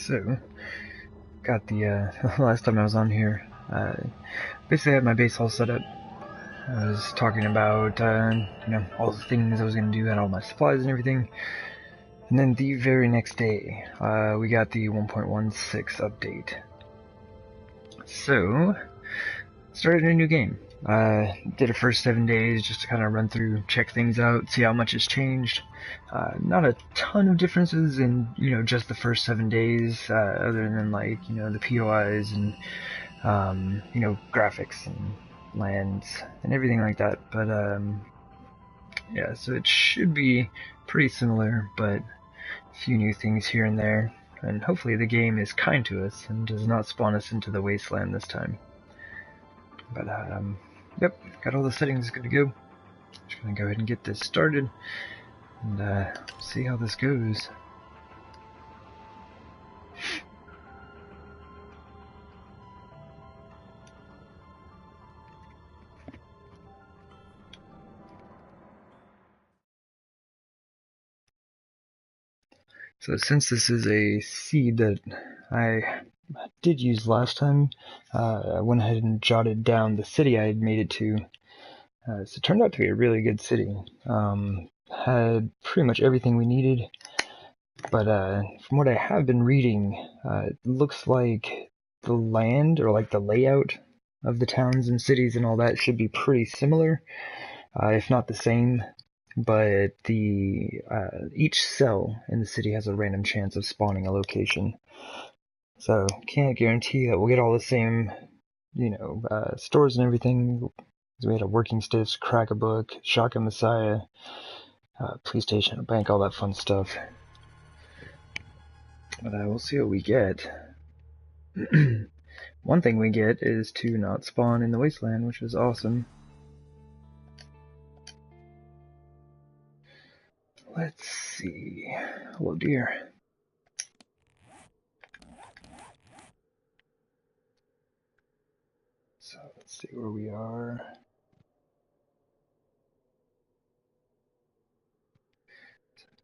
So, got the last time I was on here, basically I had my base all set up. I was talking about, all the things I was going to do and all my supplies and everything. And then the very next day, we got the 1.16 update. So, started a new game. Did the first 7 days just to kind of run through, check things out, see how much has changed. Not a ton of differences in, just the first 7 days, other than the POIs and, graphics and lands and everything like that. But, yeah, so it should be pretty similar, but a few new things here and there. And hopefully the game is kind to us and does not spawn us into the wasteland this time. But, yep, got all the settings good to go. Just gonna go ahead and get this started and see how this goes. So since this is a seed that I did use last time, I went ahead and jotted down the city I had made it to. So it turned out to be a really good city. Had pretty much everything we needed, but from what I have been reading, it looks like the land, or like the layout of the towns and cities and all that, should be pretty similar, if not the same. But the each cell in the city has a random chance of spawning a location. So can't guarantee that we'll get all the same, stores and everything. We had a working stitch, crack a book, shotgun messiah, police station, a bank, all that fun stuff. But we'll see what we get. One thing we get is to not spawn in the wasteland, which is awesome. Let's see. Oh dear. So let's see where we are.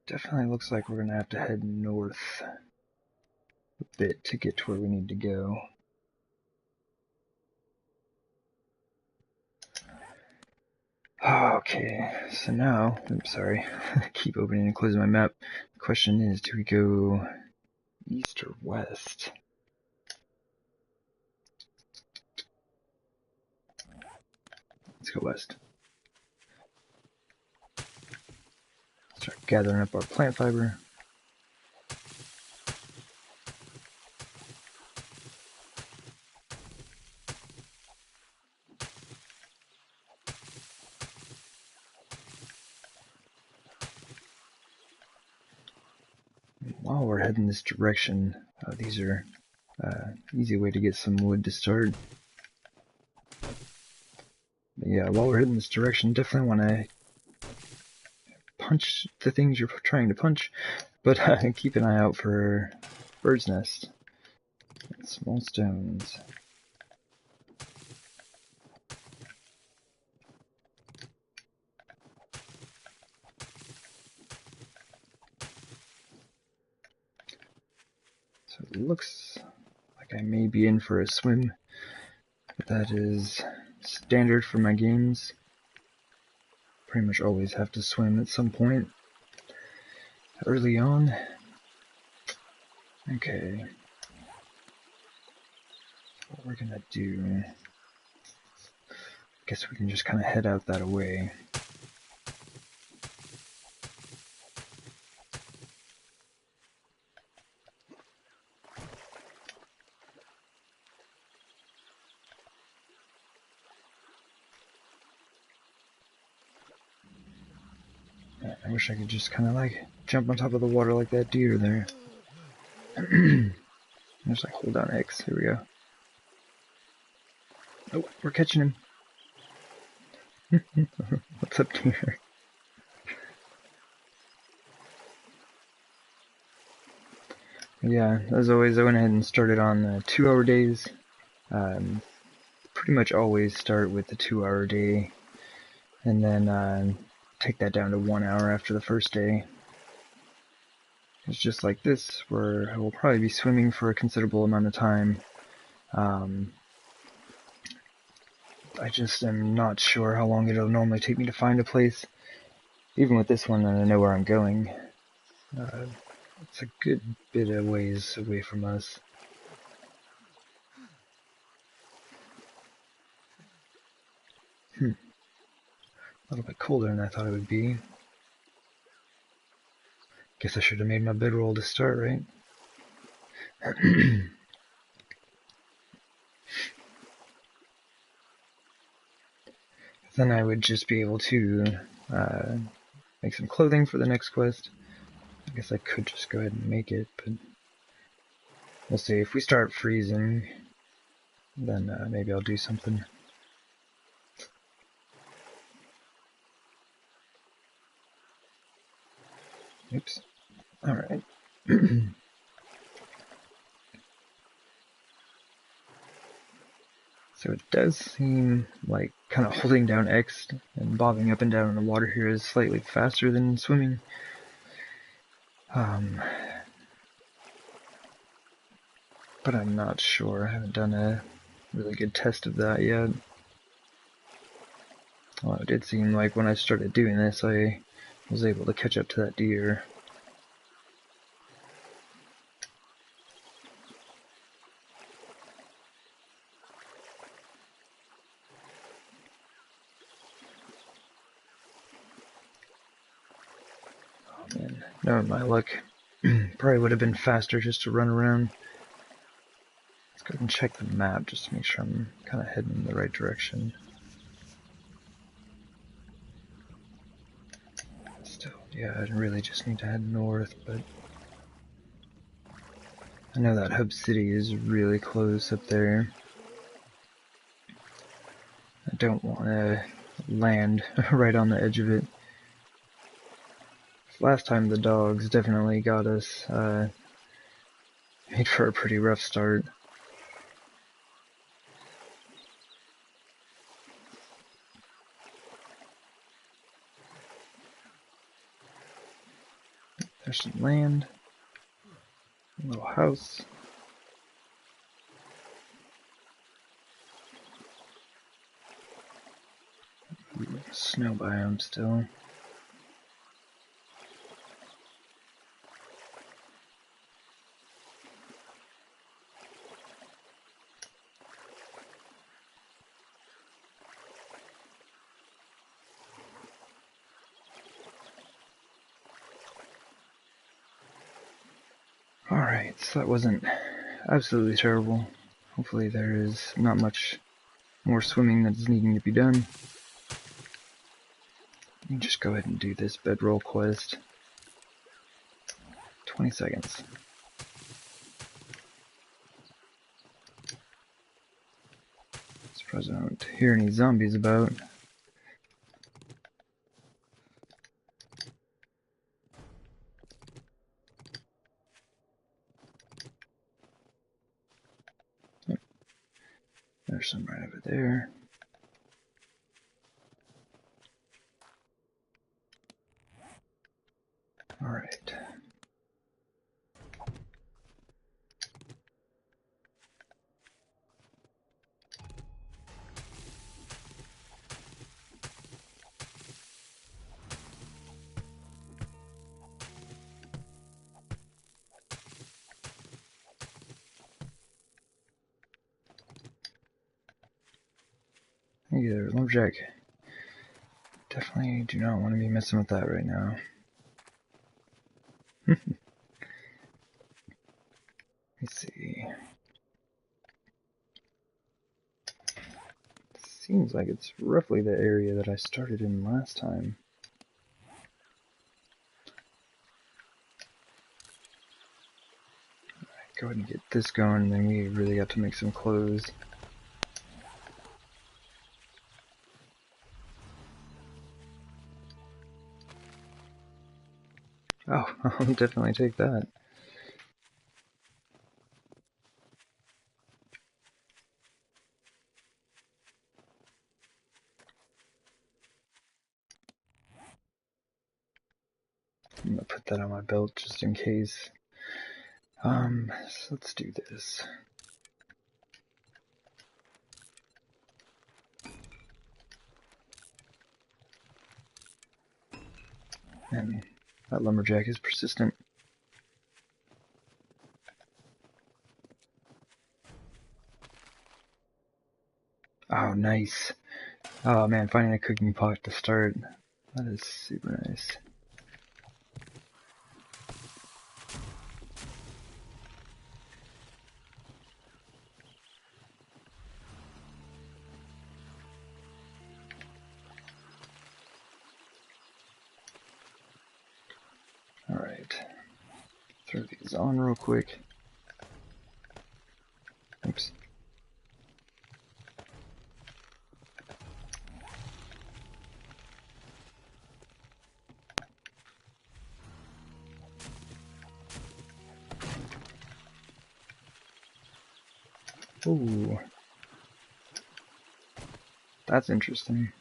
Definitely looks like we're gonna have to head north a bit to get to where we need to go. Okay, so now, oops, sorry, I keep opening and closing my map. The question is, do we go east or west? Let's go west. Start gathering up our plant fiber. While we're heading this direction, these are easy way to get some wood to start. But yeah, while we're heading this direction, definitely want to punch the things you're trying to punch, but keep an eye out for bird's nests and small stones. So it looks like I may be in for a swim, but that is standard for my games. Pretty much always have to swim at some point early on. Okay. What we're gonna do, I guess we can just kind of head out that way. I wish I could just kind of jump on top of the water like that deer there. Just hold down X. Here we go. Oh, we're catching him. What's up, deer? Yeah, as always, I went ahead and started on 2-hour days. Pretty much always start with the 2-hour day, and then take that down to 1 hour after the first day. it's just like this, where I will probably be swimming for a considerable amount of time. I just am not sure how long it'll normally take me to find a place. Even with this one, I know where I'm going. It's a good bit of ways away from us. A little bit colder than I thought it would be. Guess I should have made my bedroll to start, right? Then I would just be able to make some clothing for the next quest. I guess I could just go ahead and make it, but we'll see. If we start freezing, then maybe I'll do something. Oops. Alright. So it does seem like kind of holding down X and bobbing up and down in the water here is slightly faster than swimming. But I'm not sure. I haven't done a really good test of that yet. Well, it did seem like when I started doing this, I was able to catch up to that deer. Oh man, knowing my luck, probably would have been faster just to run around. Let's go ahead and check the map just to make sure I'm kind of heading in the right direction. Still, yeah, I really just need to head north, but I know that hub city is really close up there. I don't want to land right on the edge of it. Last time the dogs definitely got us, made for a pretty rough start. There's some land, a little house. Snow biome still. Alright, so that wasn't absolutely terrible. Hopefully there is not much more swimming that's needing to be done. Let me just go ahead and do this bedroll quest. 20 seconds. Surprised I don't hear any zombies about. There's some right over there. Alright. Hey there, lumberjack. Definitely do not want to be messing with that right now. Let's see. Seems like it's roughly the area that I started in last time. Alright, go ahead and get this going, and then we really got to make some clothes. Oh, I'll definitely take that. I'm gonna put that on my belt just in case. So let's do this. And that lumberjack is persistent. Oh, nice. Oh man, finding a cooking pot to start. That is super nice. Alright. Throw these on real quick. Oops. Ooh. That's interesting.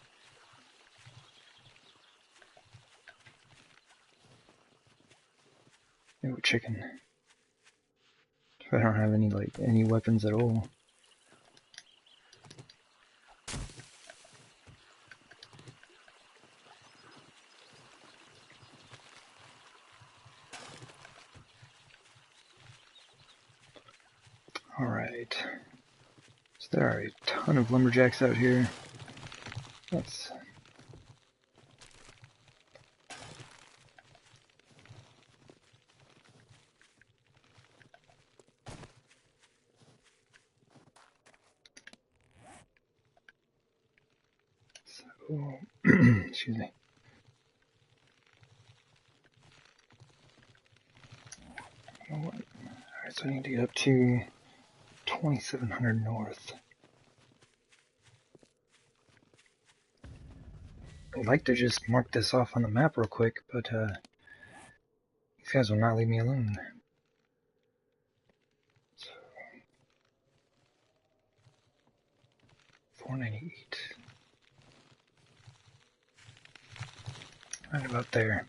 Ooh, chicken. I don't have any weapons at all. Alright. So there are a ton of lumberjacks out here. Let's... So... excuse me. Alright, so I need to get up to 2700 north. I'd like to just mark this off on the map real quick, but these guys will not leave me alone. So, 498. Right about there.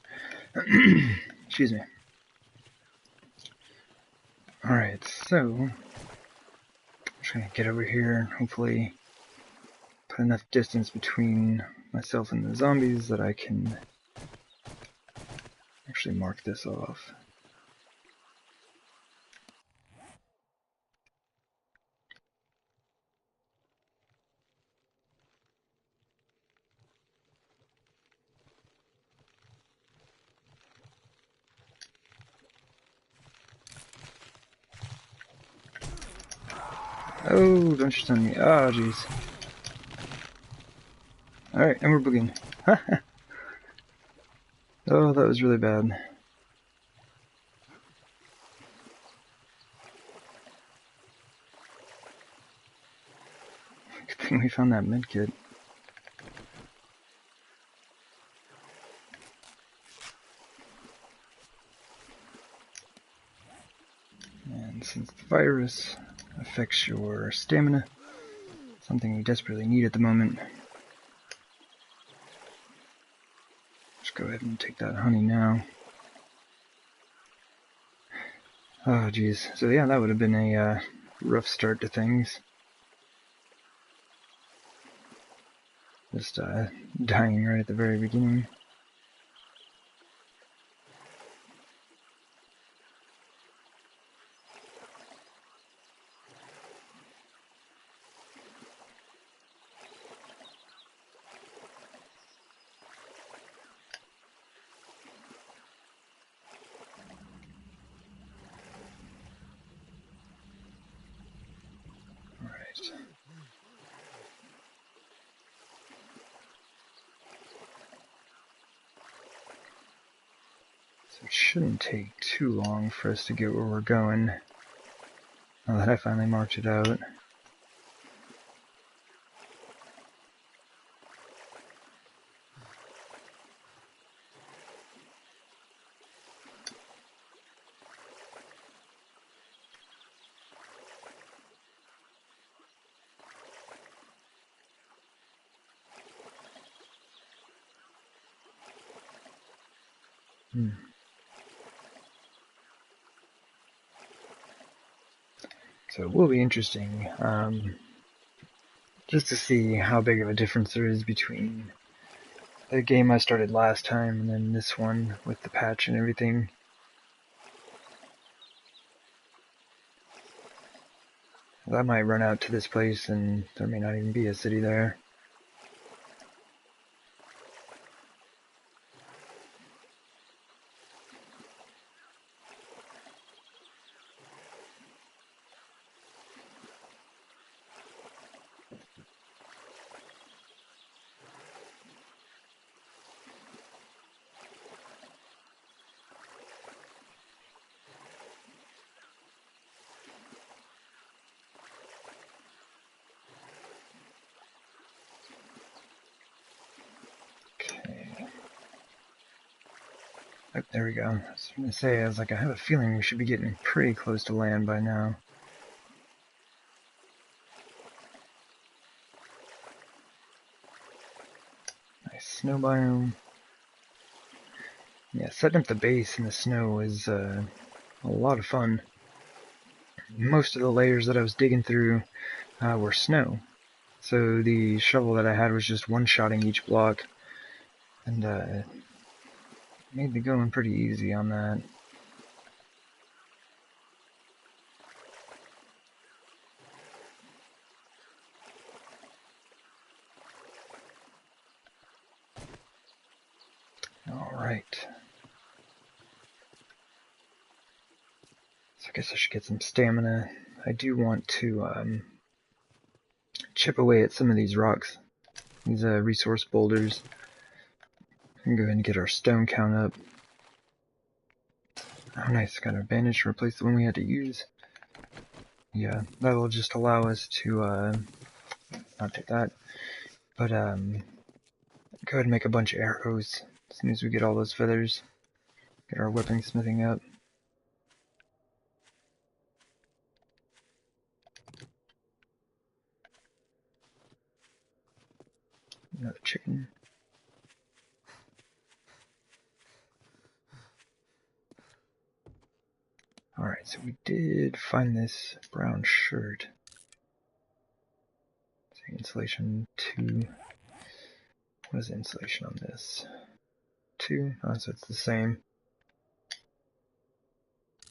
Excuse me. Alright, so I'm just gonna get over here and hopefully put enough distance between myself and the zombies that I can actually mark this off. Oh, don't you stun me. Oh, jeez. Alright, and we're boogieing. Oh, that was really bad. Good thing we found that medkit. And since the virus affects your stamina, something we desperately need at the moment, just go ahead and take that honey now. Oh, jeez. So yeah, that would have been a rough start to things. Just dying right at the very beginning. So it shouldn't take too long for us to get where we're going, now that I finally marked it out. So it will be interesting, just to see how big of a difference there is between the game I started last time and then this one with the patch and everything. I might run out to this place and there may not even be a city there. Oh, there we go. I was going to say, I have a feeling we should be getting pretty close to land by now. Nice snow biome. Yeah, setting up the base in the snow is a lot of fun. Most of the layers that I was digging through were snow. So the shovel that I had was just one-shotting each block. And made the going pretty easy on that. Alright. So I guess I should get some stamina. I do want to chip away at some of these rocks. These resource boulders. And go ahead and get our stone count up. Oh nice, got our bandage to replace the one we had to use. Yeah, that will just allow us to, not do that, but go ahead and make a bunch of arrows as soon as we get all those feathers. Get our weapon smithing up. Another chicken. Alright, so we did find this brown shirt. So insulation 2. What is the insulation on this? 2? Oh, so it's the same.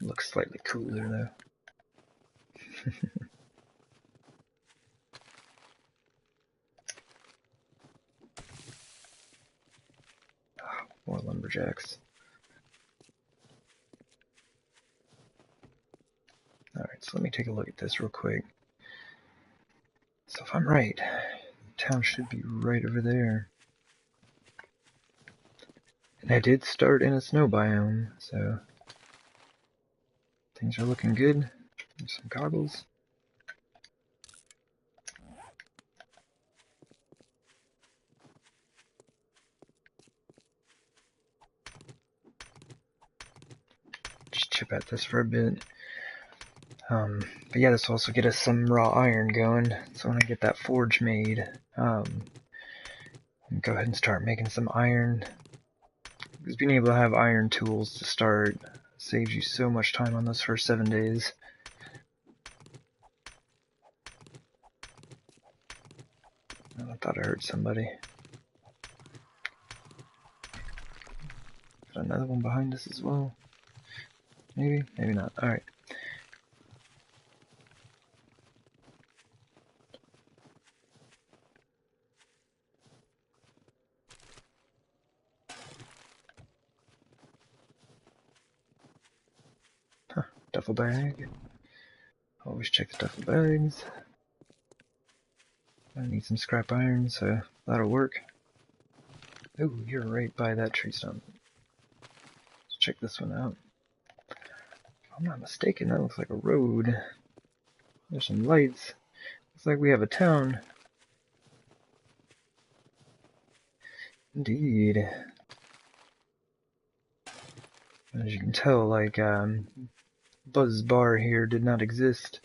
It looks slightly cooler though. Oh, more lumberjacks. Alright, so let me take a look at this real quick. So if I'm right, town should be right over there. And I did start in a snow biome, so things are looking good. There's some goggles. Just chip at this for a bit. But yeah, this will also get us some raw iron going. So when I get that forge made, go ahead and start making some iron. Because being able to have iron tools to start saves you so much time on those first 7 days. Oh, I thought I heard somebody. Got another one behind us as well. Maybe, maybe not. Alright. Huh, duffel bag. Always check the duffel bags. I need some scrap iron, so that'll work. Oh, you're right by that tree stump. Let's check this one out. If I'm not mistaken, that looks like a road. There's some lights. Looks like we have a town. Indeed. As you can tell, like, Buzz's Bar here did not exist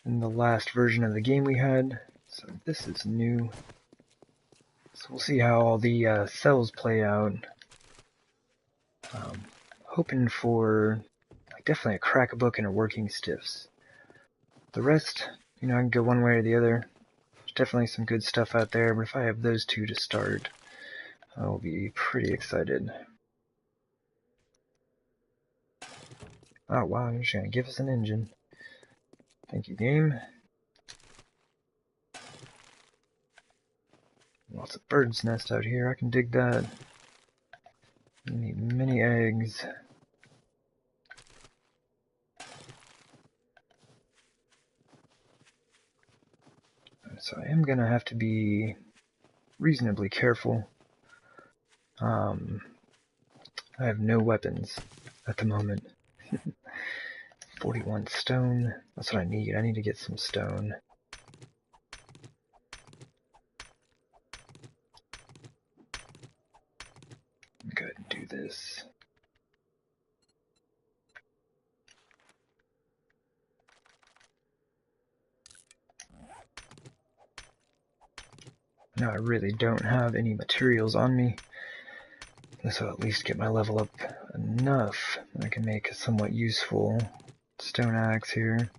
in the last version of the game we had, so this is new. So we'll see how all the cells play out. Hoping for like, definitely a crack book and a working stiffs. The rest, you know, I can go one way or the other. There's definitely some good stuff out there, but if I have those two to start, I'll be pretty excited. Oh wow, you're just gonna give us an engine. Thank you, game. Lots of bird's nest out here, I can dig that. I need many eggs. So I am gonna have to be reasonably careful. I have no weapons at the moment. 41 stone, that's what I need. I need to get some stone. Go ahead and do this. Now I really don't have any materials on me. This will at least get my level up enough that I can make a somewhat useful stone axe here.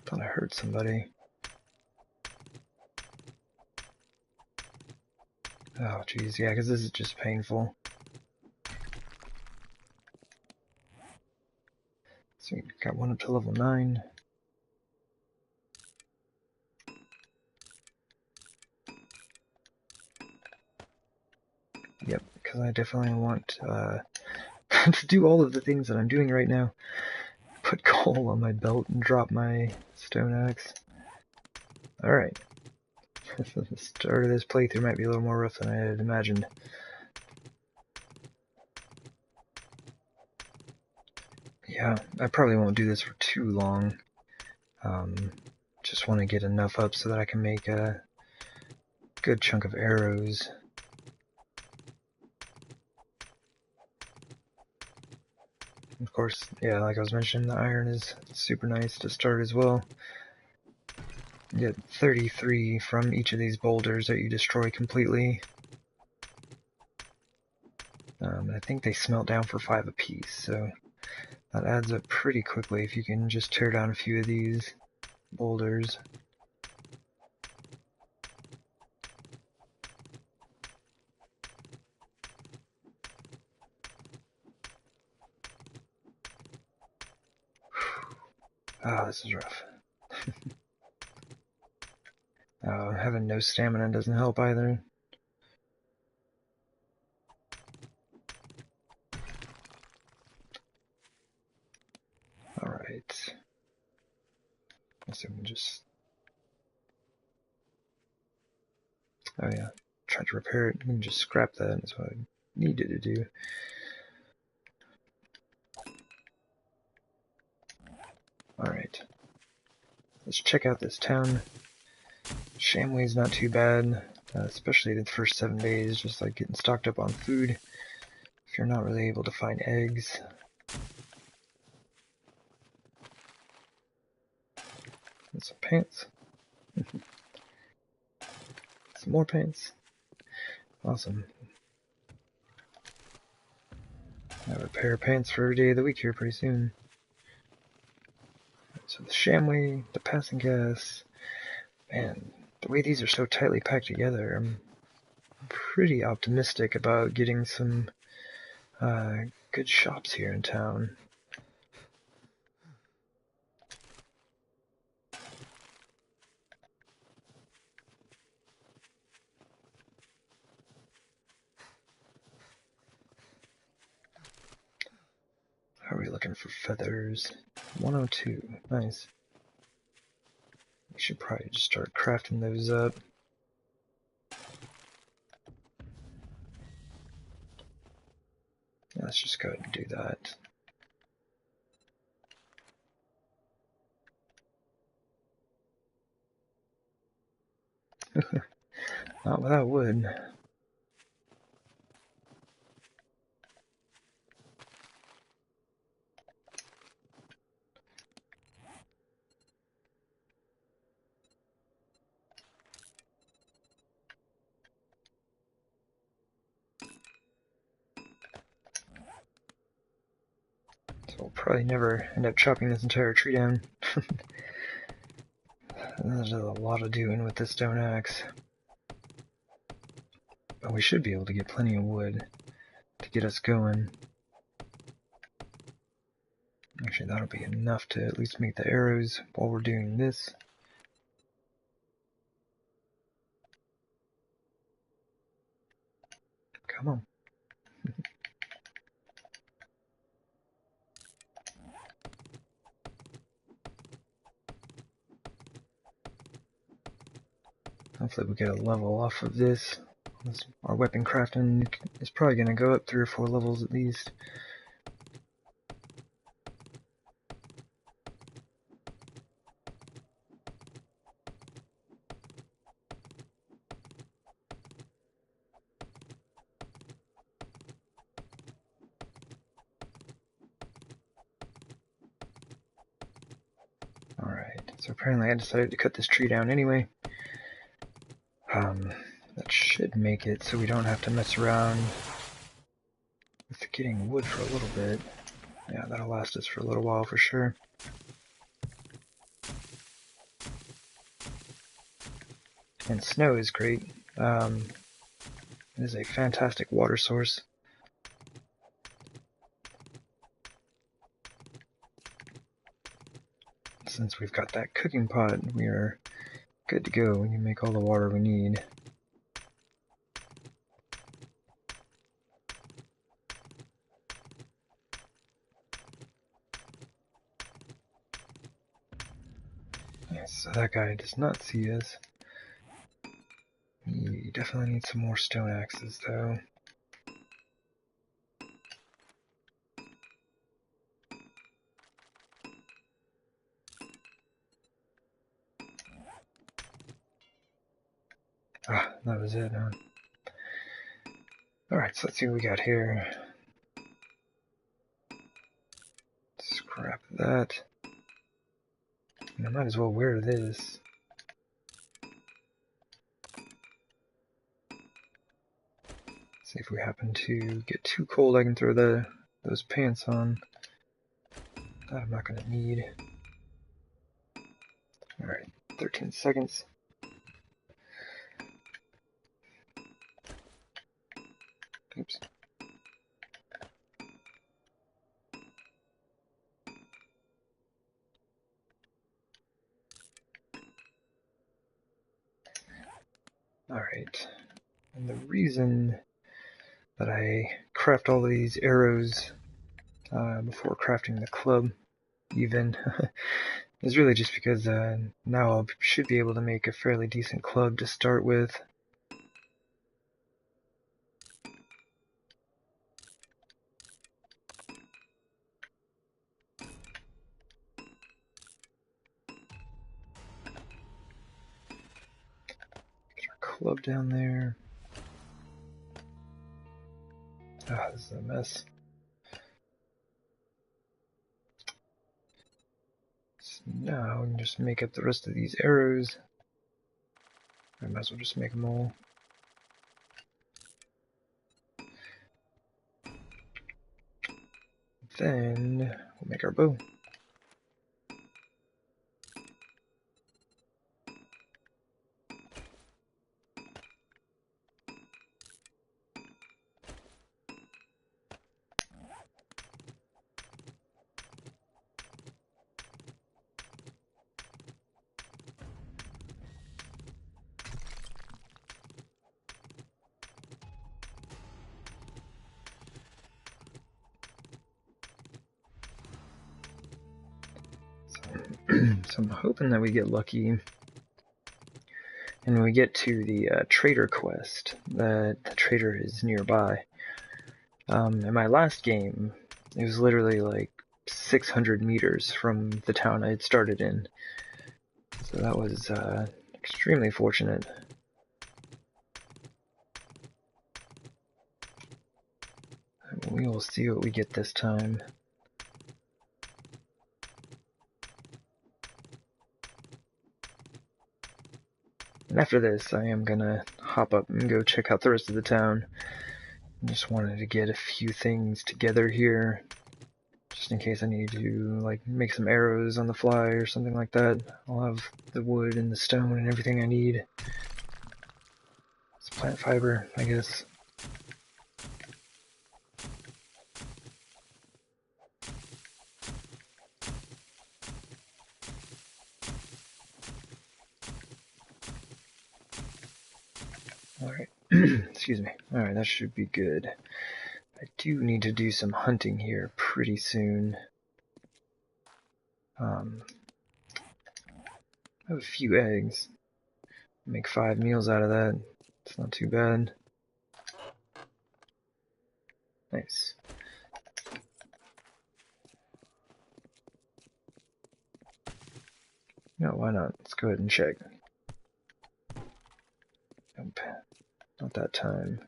Thought I heard somebody. Oh jeez, yeah, because this is just painful. So we got one up to level 9. Yep, because I definitely want to do all of the things that I'm doing right now. Put coal on my belt and drop my stone axe. Alright. The start of this playthrough might be a little more rough than I had imagined. Yeah, I probably won't do this for too long. Just want to get enough up so that I can make a good chunk of arrows. Of course, yeah, like I was mentioning, the iron is super nice to start as well. You get 33 from each of these boulders that you destroy completely. I think they smelt down for 5 apiece, so that adds up pretty quickly if you can just tear down a few of these boulders. Ah, this is rough. Having no stamina doesn't help either. Alright. So we can just... Oh yeah, tried to repair it. We can just scrap that, that's what I needed to do. Alright. Let's check out this town. Shamway's not too bad, especially the first 7 days, just like getting stocked up on food. If you're not really able to find eggs. And some pants. Some more pants. Awesome. I have a pair of pants for every day of the week here pretty soon. So the Shamway, the passing gas, man, the way these are so tightly packed together, I'm pretty optimistic about getting some good shops here in town. How are we looking for feathers? 102, nice. We should probably just start crafting those up. Let's just go ahead and do that. Not without wood. we'll probably never end up chopping this entire tree down. There's a lot of doing with this stone axe. But we should be able to get plenty of wood to get us going. Actually, that'll be enough to at least make the arrows while we're doing this. Come on. Hopefully we get a level off of this. Our weapon crafting is probably going to go up 3 or 4 levels at least. Alright, so apparently I decided to cut this tree down anyway. That should make it so we don't have to mess around with getting wood for a little bit. Yeah, that'll last us for a little while for sure. And snow is great. It is a fantastic water source. Since we've got that cooking pot, we are good to go. We can make all the water we need. Yes, so that guy does not see us. We definitely need some more stone axes, though. Ah, that was it, huh? Alright, so let's see what we got here. Scrap that. And I might as well wear this. See if we happen to get too cold, I can throw those pants on. That I'm not going to need. Alright, 13 seconds. Oops. Alright, and the reason that I craft all of these arrows before crafting the club, even, is really just because now I should be able to make a fairly decent club to start with. Get our club down there. Ah, this is a mess. So now we can just make up the rest of these arrows. I might as well just make them all. Then we'll make our bow. So I'm hoping that we get lucky and we get to the trader quest, that the trader is nearby. In my last game, it was literally like 600 meters from the town I had started in. So that was extremely fortunate. We will see what we get this time. And after this, I am gonna hop up and go check out the rest of the town. I just wanted to get a few things together here, just in case I need to like make some arrows on the fly or something like that. I'll have the wood and the stone and everything I need. It's plant fiber, I guess. Alright, excuse me. Alright, that should be good. I do need to do some hunting here pretty soon. I have a few eggs. Make 5 meals out of that. It's not too bad. Nice. No, why not? Let's go ahead and check. Nope, not that time.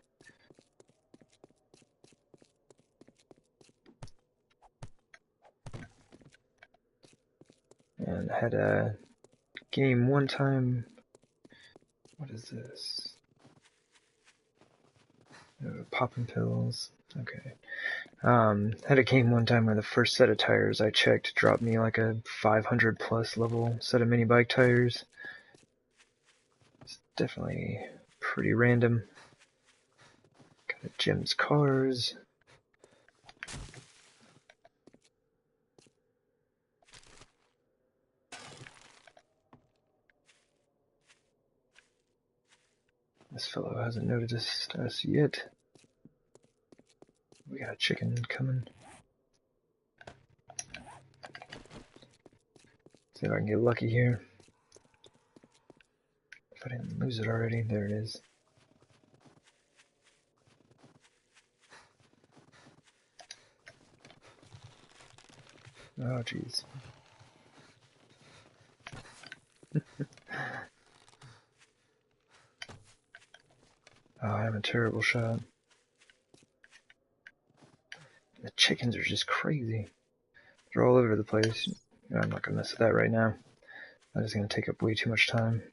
And I had a game one time. What is this? Popping pills. Okay. Had a game one time where the first set of tires I checked dropped me like a 500 plus level set of mini bike tires. It's definitely pretty random. Got a Jim's cars. This fellow hasn't noticed us yet. We got a chicken coming. See if I can get lucky here. If I didn't lose it already, there it is. Oh, jeez. Oh, I'm a terrible shot. The chickens are just crazy. They're all over the place. I'm not gonna mess with that right now. That is gonna take up way too much time.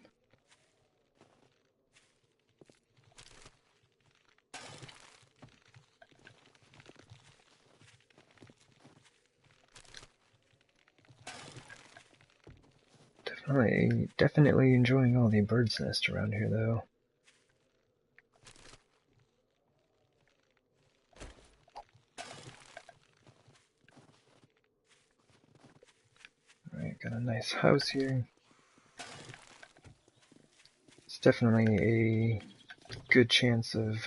Definitely enjoying all the bird's nest around here, though. Alright, got a nice house here. It's definitely a good chance of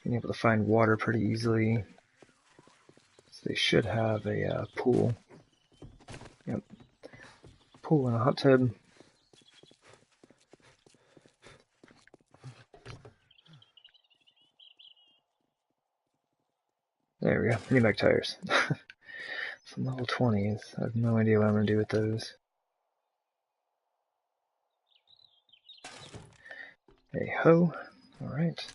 being able to find water pretty easily. So they should have a pool. Yep. Pool and a hot tub. There we go. Mini bike tires. Some level 20s. I have no idea what I'm going to do with those. A hoe. Alright.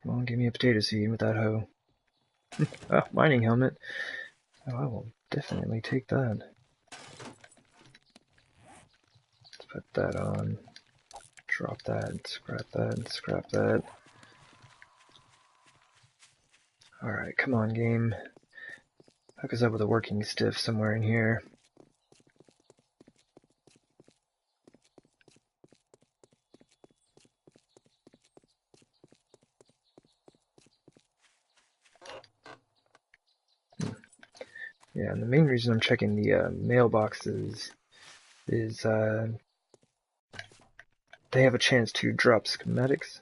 Come on, give me a potato seed with that hoe. Oh, mining helmet. Oh, I will definitely take that. Let's put that on. Drop that, scrap that, scrap that. Alright, come on, game. Hook us up with a working stiff somewhere in here. Yeah, and the main reason I'm checking the mailboxes is they have a chance to drop schematics.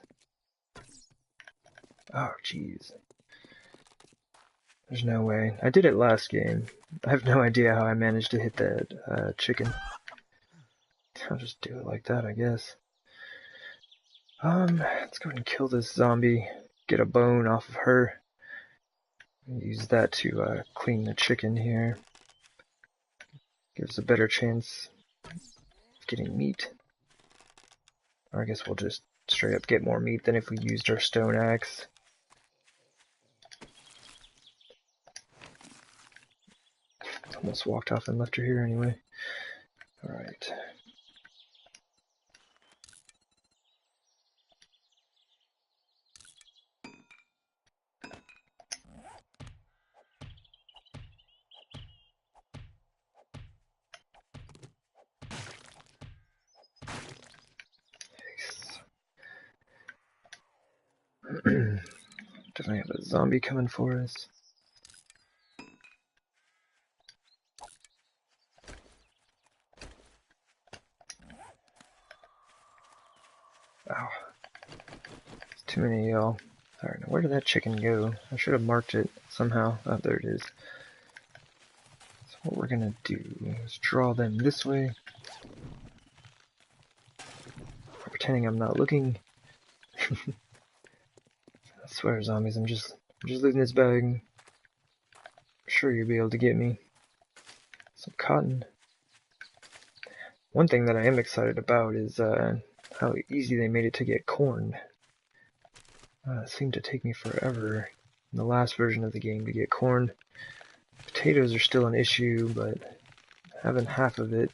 Oh, jeez. There's no way. I did it last game. I have no idea how I managed to hit that chicken. I'll just do it like that, I guess. Let's go ahead and kill this zombie. Get a bone off of her. Use that to clean the chicken here. Gives a better chance of getting meat. Or I guess we'll just straight up get more meat than if we used our stone axe. Almost walked off and left her here anyway. Alright. Definitely have a zombie coming for us. Ow. There's too many of y'all. Alright, now where did that chicken go? I should have marked it somehow. Oh, there it is. So what we're gonna do is draw them this way. Pretending I'm not looking. I swear, zombies, I'm just losing this bag. I'm sure you'll be able to get me. Some cotton. One thing that I am excited about is how easy they made it to get corn. It seemed to take me forever in the last version of the game to get corn. Potatoes are still an issue, but having half of it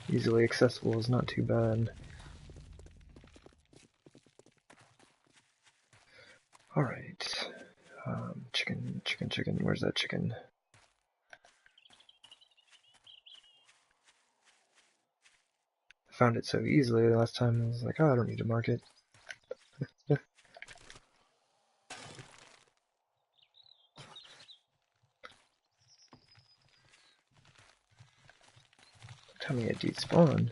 easily accessible is not too bad. Alright. Chicken. Where's that chicken? I found it so easily the last time. I was like, oh, I don't need to mark it. Tell me it despawned.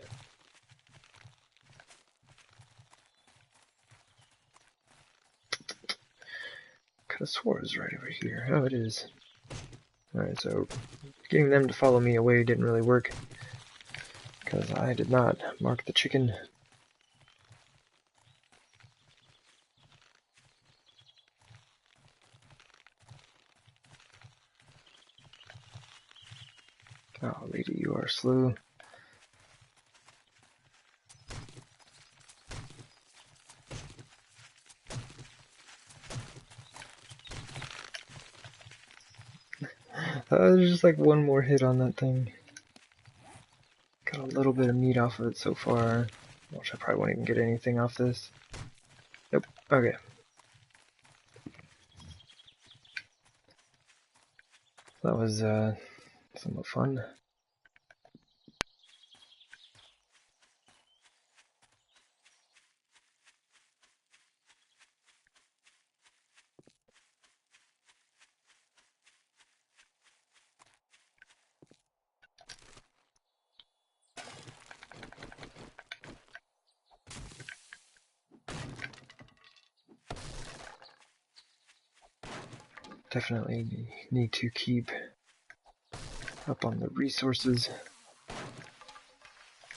Could have swore it was right over here. Oh, it is. Alright, so getting them to follow me away didn't really work, because I did not mark the chicken. Oh, lady, you are slow. There's just like one more hit on that thing. Got a little bit of meat off of it so far, which I probably won't even get anything off this. Nope. Okay. That was somewhat fun. Definitely need to keep up on the resources.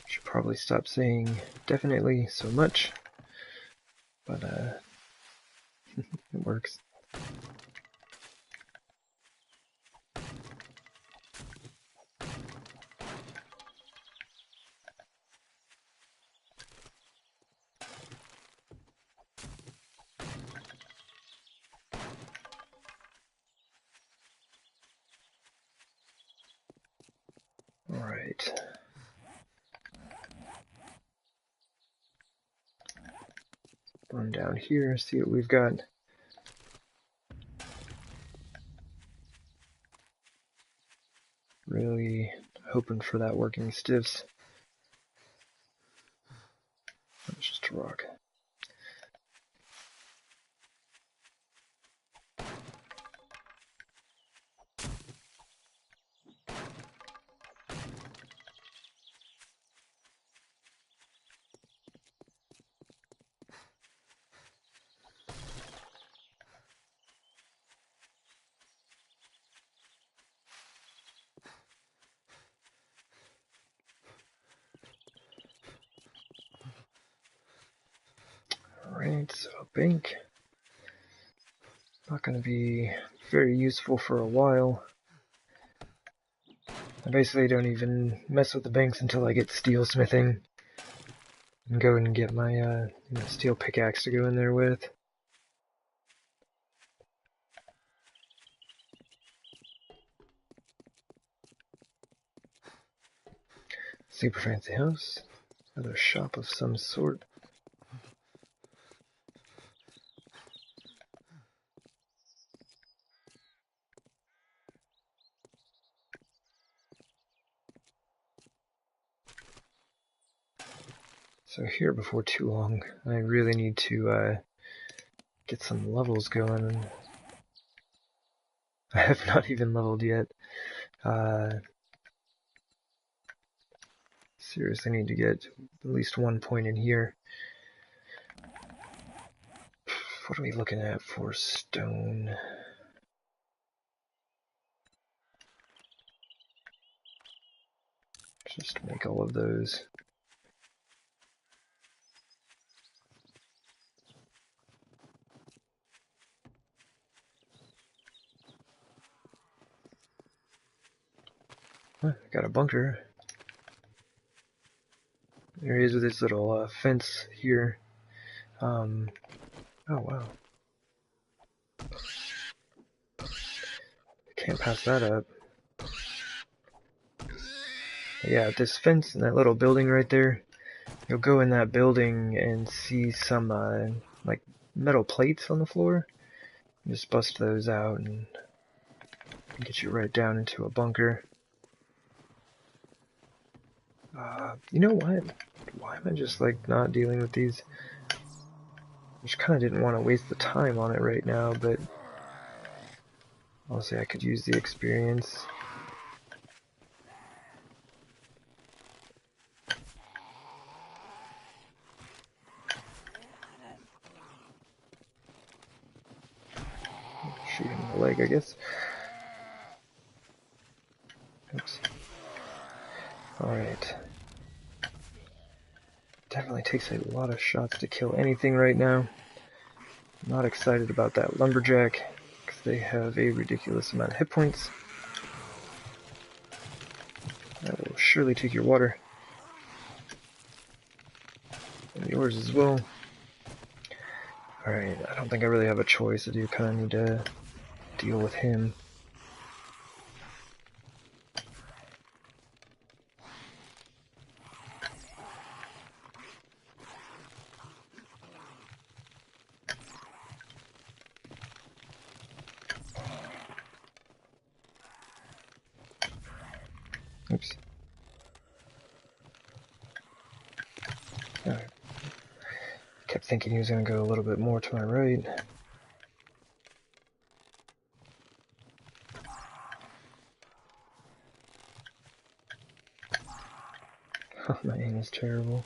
Should probably stop saying definitely so much, but it works. Alright. Run down here, see what we've got. Really hoping for that working stiffs. It's just a rock. Alright, so a bank. Not going to be very useful for a while. I basically don't even mess with the banks until I get steelsmithing and go and get my steel pickaxe to go in there with. Super fancy house. Another shop of some sort. So here, before too long, I really need to get some levels going. I have not even leveled yet. Seriously need to get at least 1 point in here. What are we looking at for stone? Just make all of those. Huh, got a bunker. There he is with his little fence here. Oh wow. Can't pass that up. Yeah, this fence and that little building right there. You'll go in that building and see some like metal plates on the floor. Just bust those out and get you right down into a bunker. You know what? Why am I just like not dealing with these? I just kind of didn't want to waste the time on it right now, but honestly I could use the experience. Shoot him in the leg, I guess. Oops. Alright. Definitely takes a lot of shots to kill anything right now. Not excited about that lumberjack, because they have a ridiculous amount of hit points. That will surely take your water. And yours as well. Alright, I don't think I really have a choice. I do kind of need to deal with him. Oops. Kept thinking he was going to go a little bit more to my right. Oh, my aim is terrible.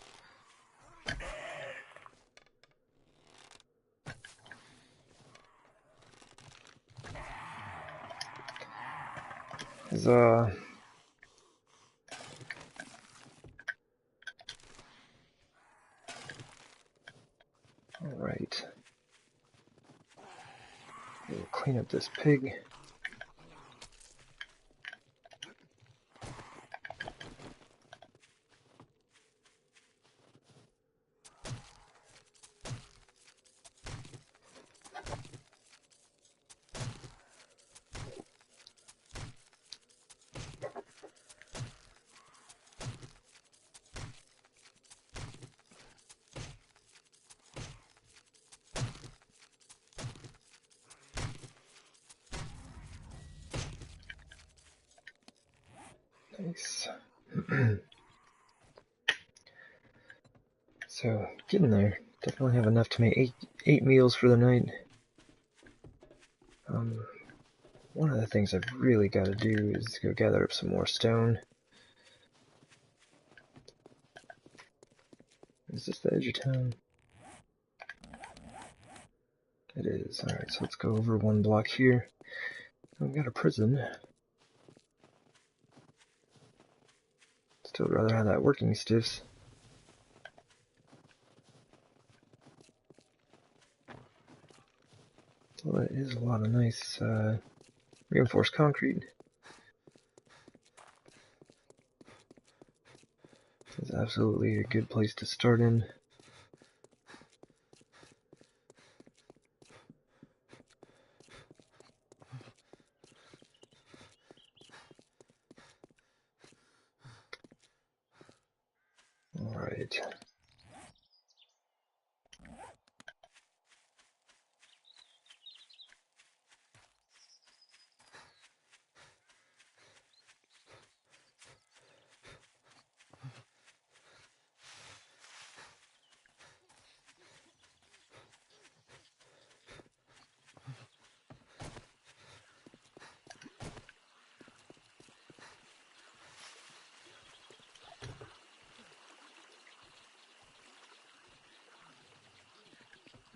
His, Alright. We'll clean up this pig. Nice. So, getting there. Definitely have enough to make eight meals for the night. One of the things I've really got to do is go gather up some more stone. Is this the edge of town? It is. Alright, so let's go over one block here. We've got a prison. Still rather have that working stiffs. Well, that is a lot of nice reinforced concrete. It's absolutely a good place to start in. Alright.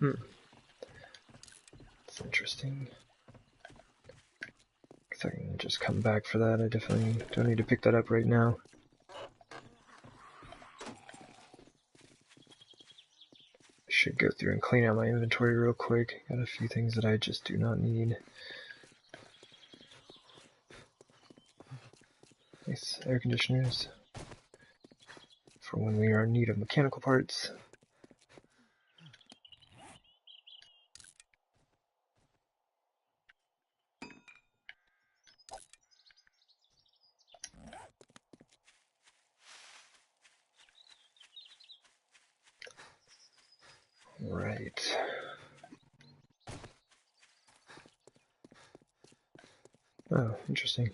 That's interesting. Guess I can just come back for that. I definitely don't need to pick that up right now. Should go through and clean out my inventory real quick. Got a few things that I just do not need. Nice air conditioners for when we are in need of mechanical parts. Right. Oh, interesting.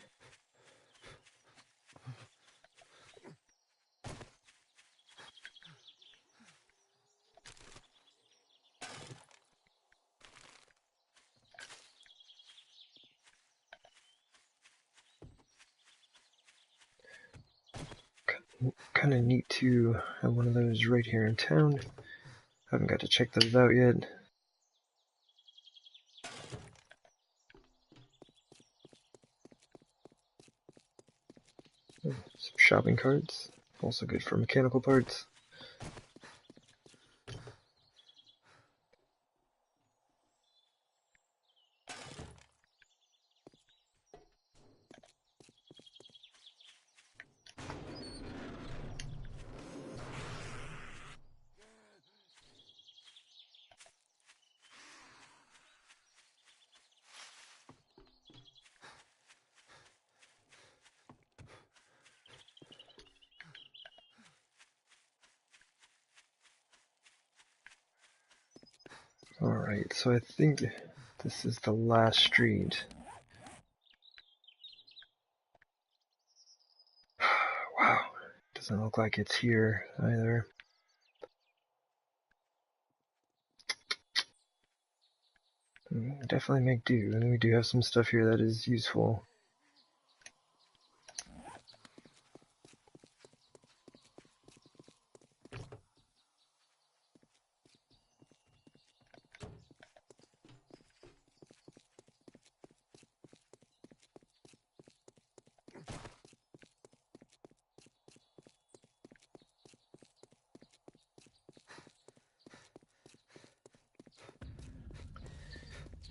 Kind of neat to have one of those right here in town. Haven't got to check those out yet. Some shopping carts, also good for mechanical parts. Alright, so I think this is the last street. Wow, doesn't look like it's here either. Definitely make do, and we do have some stuff here that is useful.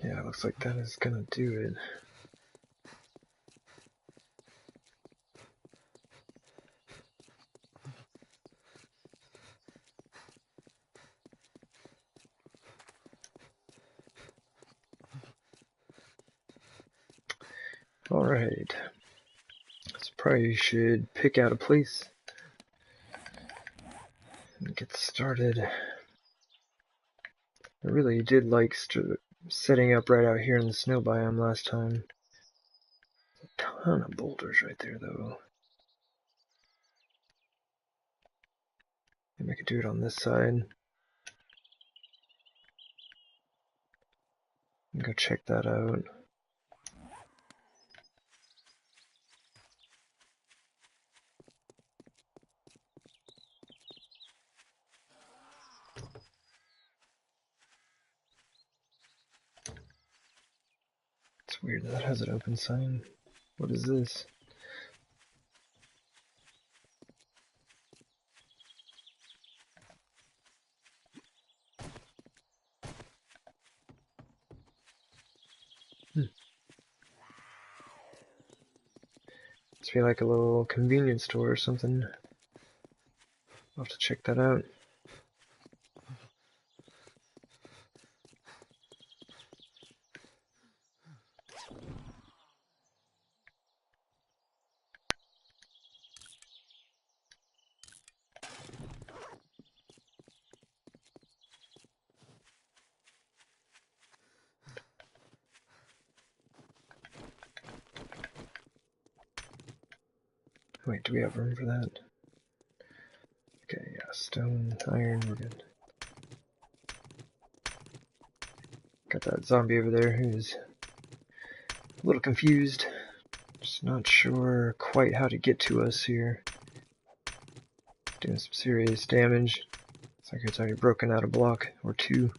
Yeah, looks like that is gonna do it. Alright, so probably should pick out a place and get started. I really did like setting up right out here in the snow biome last time. A ton of boulders right there though. Maybe I could do it on this side. And go check that out. It's weird that has an open sign. What is this? Must be like a little convenience store or something. I'll have to check that out. Wait, do we have room for that? Okay, yeah, stone, iron, we're good. Got that zombie over there who's a little confused. Just not sure quite how to get to us here. Doing some serious damage. Looks like it's already broken out a block or two.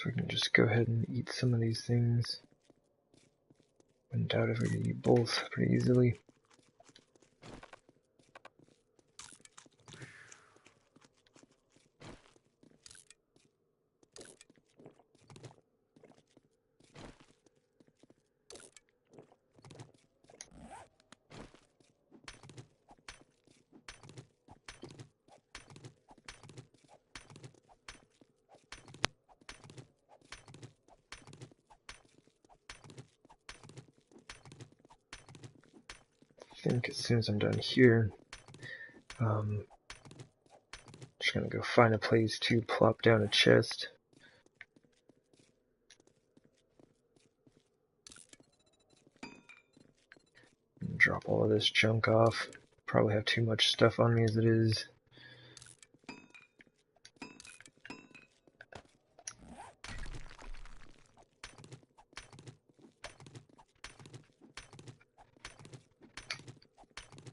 So we can just go ahead and eat some of these things. Wouldn't doubt if we could eat both pretty easily. I think as soon as I'm done here, I'm just gonna go find a place to plop down a chest. And drop all of this junk off. Probably have too much stuff on me as it is.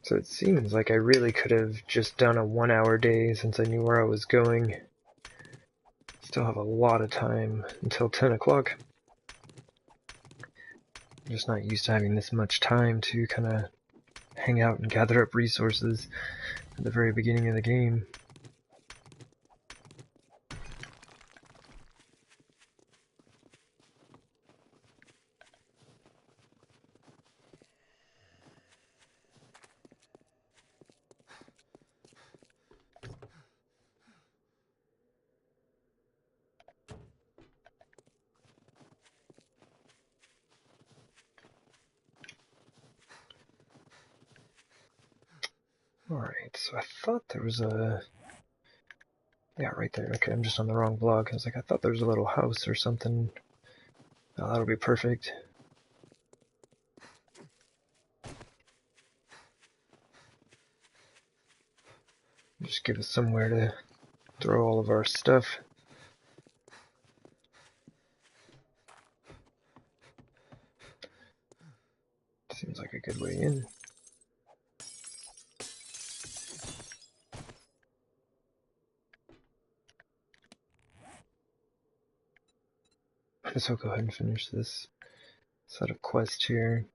So it seems like I really could have just done a 1-hour day since I knew where I was going. Still have a lot of time until 10 o'clock. I'm just not used to having this much time to kind of hang out and gather up resources at the very beginning of the game. Alright, so I thought there was a... Yeah, right there. Okay, I'm just on the wrong block. I was like, I thought there was a little house or something. Oh, that'll be perfect. Just give us somewhere to throw all of our stuff. Seems like a good way in. I guess I'll go ahead and finish this set of quests here.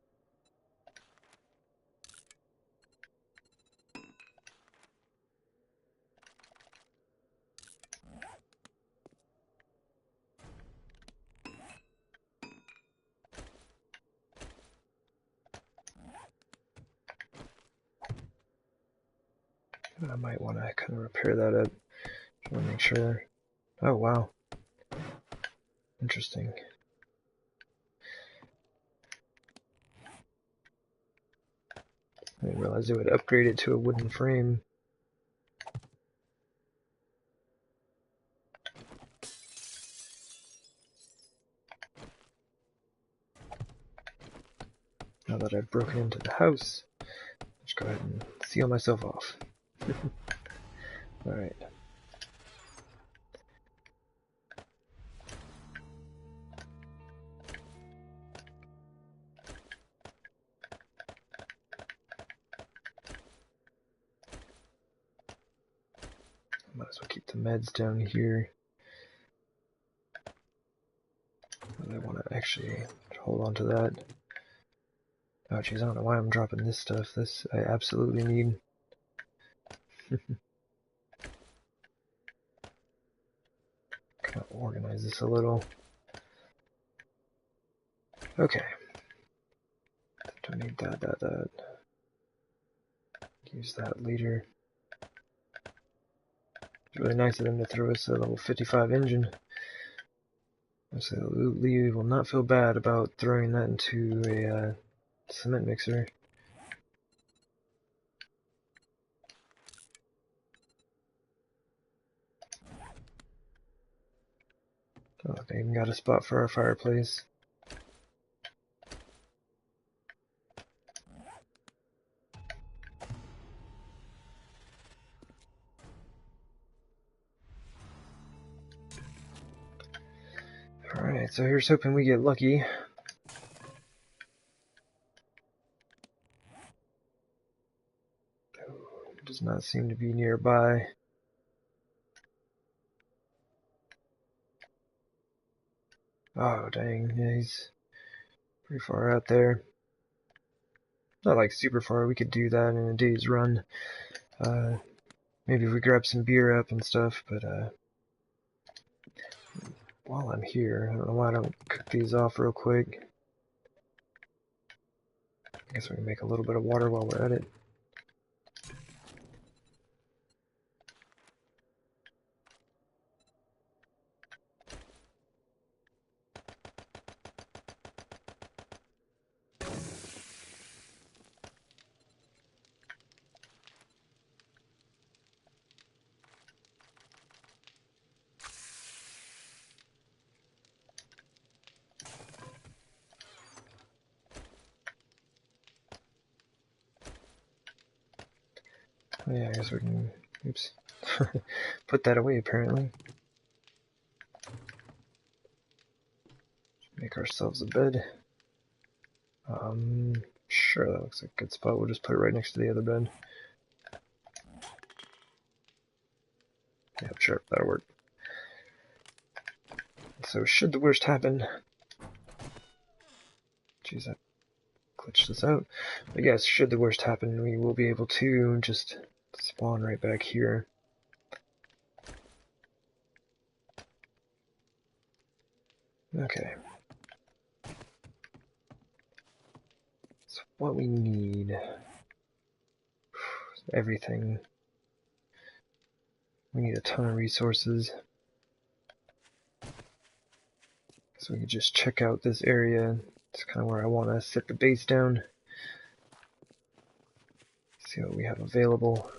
I might want to kind of repair that up. I want to make sure. Oh, wow. Interesting. I didn't realize it would upgrade it to a wooden frame. Now that I've broken into the house, let's go ahead and seal myself off. Alright. Might as well keep the meds down here. I want to actually hold on to that. Oh jeez, I don't know why I'm dropping this stuff. This I absolutely need. Kind of organize this a little. Okay. Don't need that. Use that later. It's really nice of them to throw us a level 55 engine. Absolutely will not feel bad about throwing that into a cement mixer. Oh, they even got a spot for our fireplace. Alright, so here's hoping we get lucky. Does not seem to be nearby. Oh, dang. Yeah, he's pretty far out there. Not like super far. We could do that in a day's run. Maybe if we grab some beer up and stuff, but while I'm here, I don't know why I don't cook these off real quick. I guess we can make a little bit of water while we're at it. Oh, yeah, I guess we can, oops, put that away apparently. Make ourselves a bed. Sure, that looks like a good spot. We'll just put it right next to the other bed. Yep, sure, that'll work. So should the worst happen, jeez, I glitched this out. But yes, should the worst happen, we will be able to just spawn right back here. Okay. So what we need, everything. We need a ton of resources. So we can just check out this area. It's kind of where I want to set the base down. See what we have available.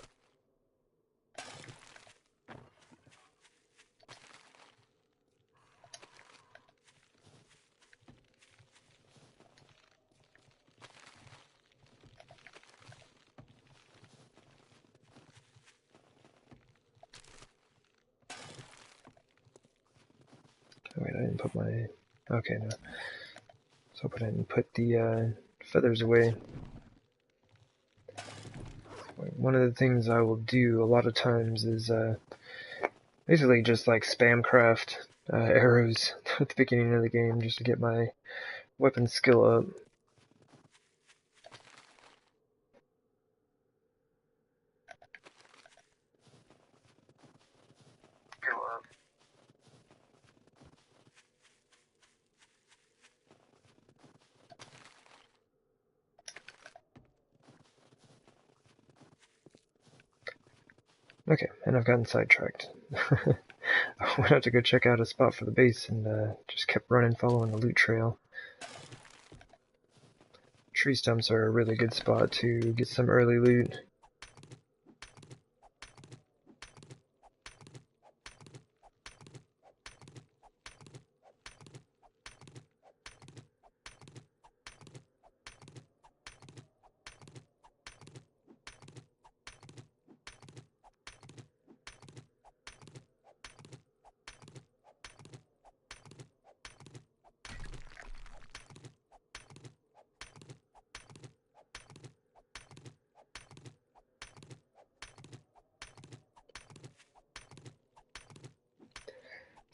Oh, wait, I didn't put my... Okay, no. So I didn't put the feathers away. One of the things I will do a lot of times is basically just like spam craft arrows at the beginning of the game just to get my weapon skill up. Okay, and I've gotten sidetracked. I went out to go check out a spot for the base and just kept running following the loot trail. Tree stumps are a really good spot to get some early loot.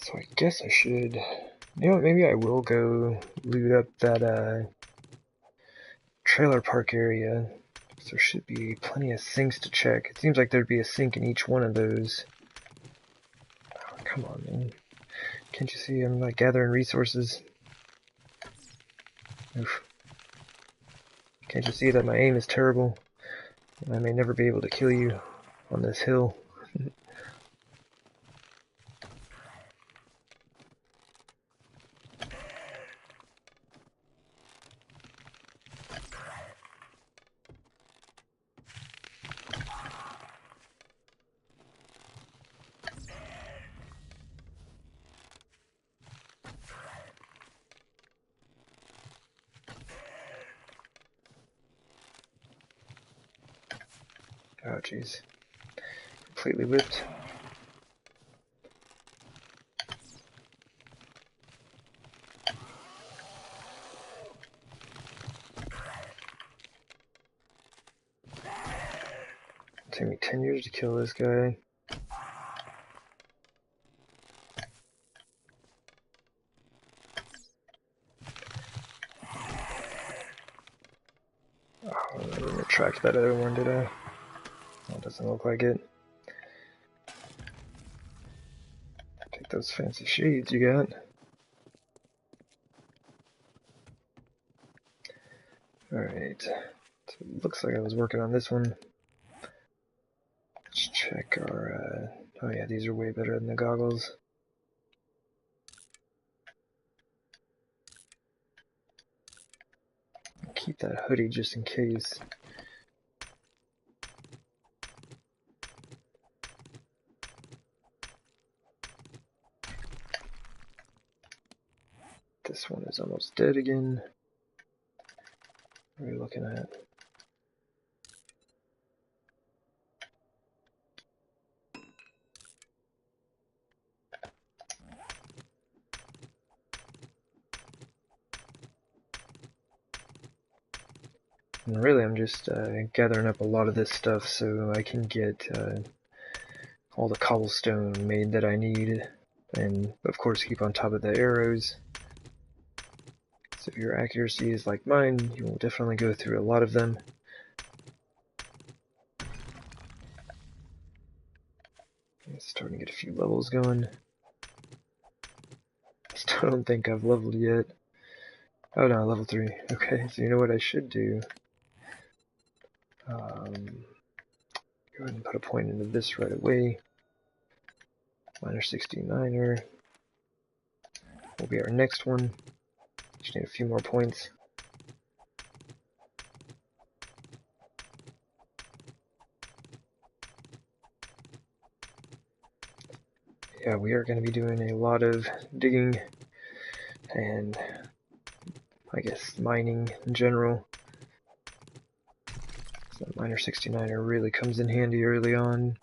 So I guess I should, you know what, maybe I will go loot up that trailer park area. There should be plenty of sinks to check. It seems like there'd be a sink in each one of those. Oh, come on, man. Can't you see I'm like gathering resources? Oof. Can't you see that my aim is terrible? I may never be able to kill you on this hill. Oh, jeez. Completely whipped. It'll take me 10 years to kill this guy. tracked that other one, did I? That doesn't look like it. Take those fancy shades you got. Alright, so it looks like I was working on this one. Let's check our, oh yeah, these are way better than the goggles. Keep that hoodie just in case. This one is almost dead again. What are we looking at? And really, I'm just gathering up a lot of this stuff so I can get all the cobblestone made that I need, and of course keep on top of the arrows. So if your accuracy is like mine, you will definitely go through a lot of them. It's starting to get a few levels going. I still don't think I've leveled yet. Oh no, level 3. Okay, so you know what I should do? Go ahead and put a point into this right away. Minor 69er will be our next one. Just need a few more points. Yeah, we are going to be doing a lot of digging and I guess mining in general. So that minor 69er really comes in handy early on.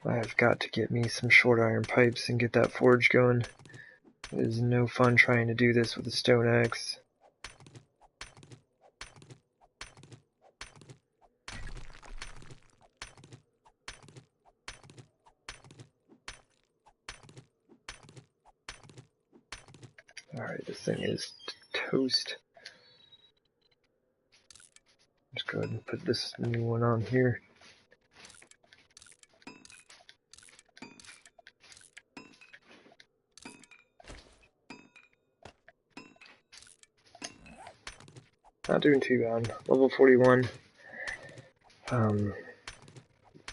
I've got to get me some short iron pipes and get that forge going. It is no fun trying to do this with a stone axe. Alright, this thing is toast. Just go ahead and put this new one on here. Not doing too bad. Level 41.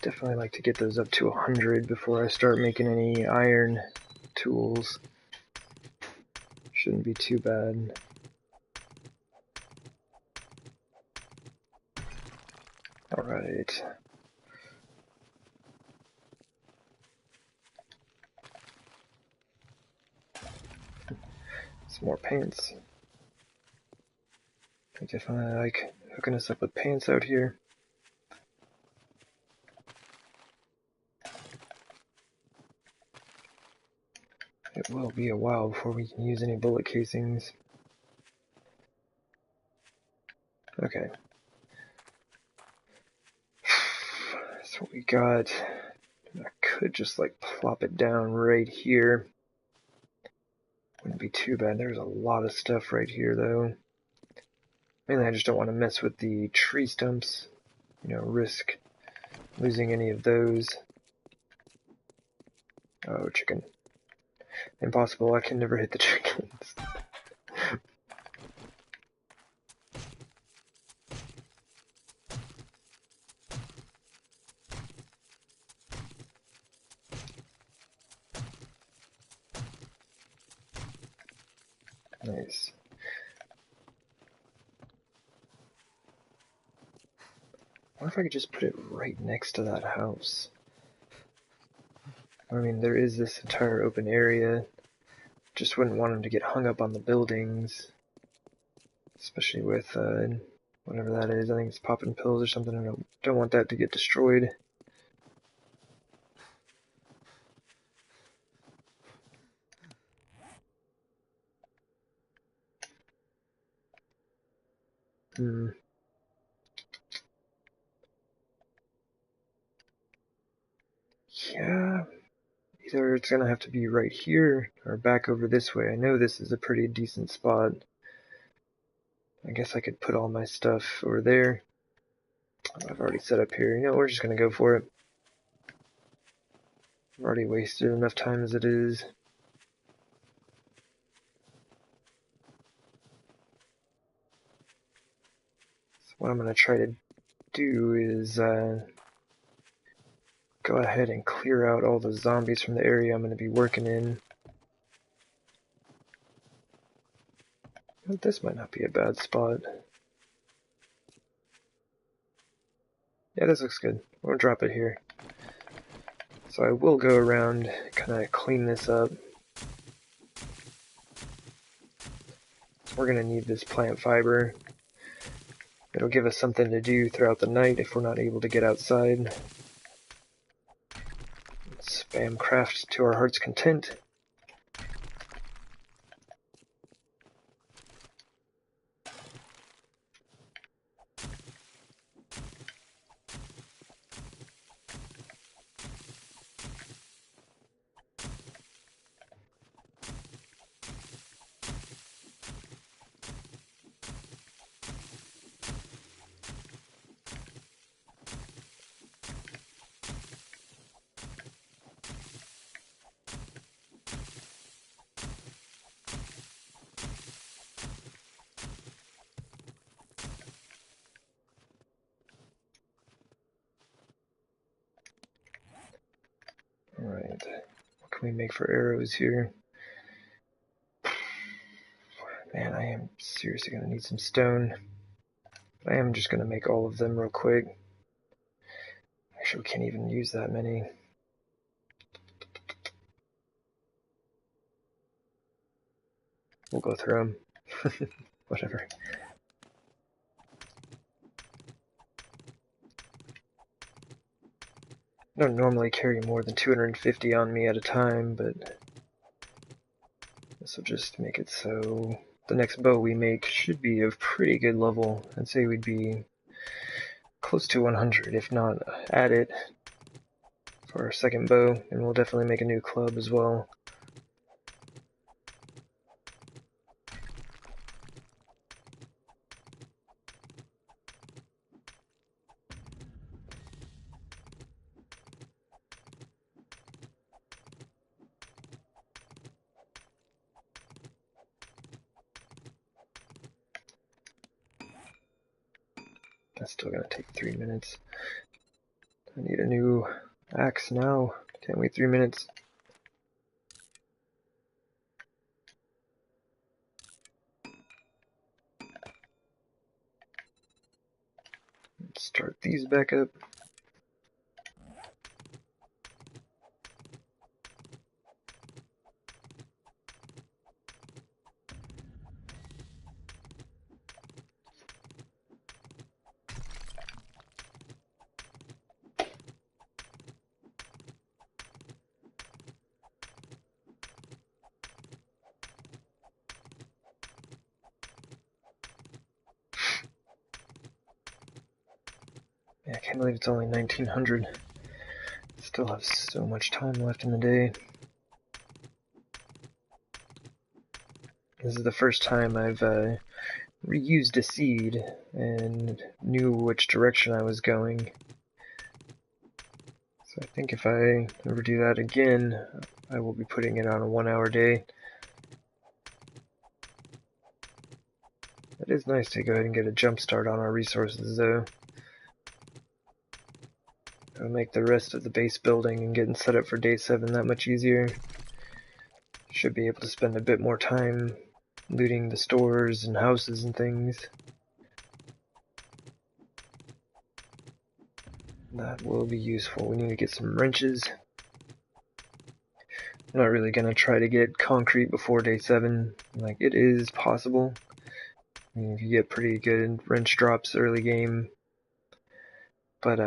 Definitely like to get those up to 100 before I start making any iron tools. Shouldn't be too bad. Alright. Some more pants. I definitely like hooking us up with pants out here. It will be a while before we can use any bullet casings. Okay. That's what we got. I could just like plop it down right here. Wouldn't be too bad. There's a lot of stuff right here though. Mainly I just don't want to mess with the tree stumps. You know, risk losing any of those. Oh, chicken. Impossible, I can never hit the chickens. Nice. What if I could just put it right next to that house? I mean, there is this entire open area. Just wouldn't want them to get hung up on the buildings. Especially with, whatever that is. I think it's popping pills or something. I don't want that to get destroyed. Yeah, either it's gonna have to be right here or back over this way. I know this is a pretty decent spot. I guess I could put all my stuff over there. I've already set up here. You know, we're just gonna go for it. I've already wasted enough time as it is. So what I'm gonna try to do is go ahead and clear out all the zombies from the area I'm gonna be working in. But this might not be a bad spot. Yeah, this looks good. We'll drop it here. So I will go around, kind of clean this up. We're going to need this plant fiber. It'll give us something to do throughout the night if we're not able to get outside. Spam craft to our heart's content. Alright, what can we make for arrows here? Man, I am seriously going to need some stone. I am just going to make all of them real quick. Actually, we can't even use that many. We'll go through them. Whatever. I don't normally carry more than 250 on me at a time, but this will just make it so the next bow we make should be of pretty good level. I'd say we'd be close to 100, if not at it, for our second bow, and we'll definitely make a new club as well. That's still gonna take 3 minutes. I need a new axe now. Can't wait 3 minutes. Let's start these back up. Yeah, I can't believe it's only 1900. Still have so much time left in the day. This is the first time I've reused a seed and knew which direction I was going. So I think if I ever do that again, I will be putting it on a 1-hour day. It is nice to go ahead and get a jump start on our resources though. It'll make the rest of the base building and getting set up for day 7 that much easier. Should be able to spend a bit more time looting the stores and houses and things. That will be useful. We need to get some wrenches. I'm not really going to try to get concrete before day 7. Like, it is possible. I mean, if you get pretty good wrench drops early game. But,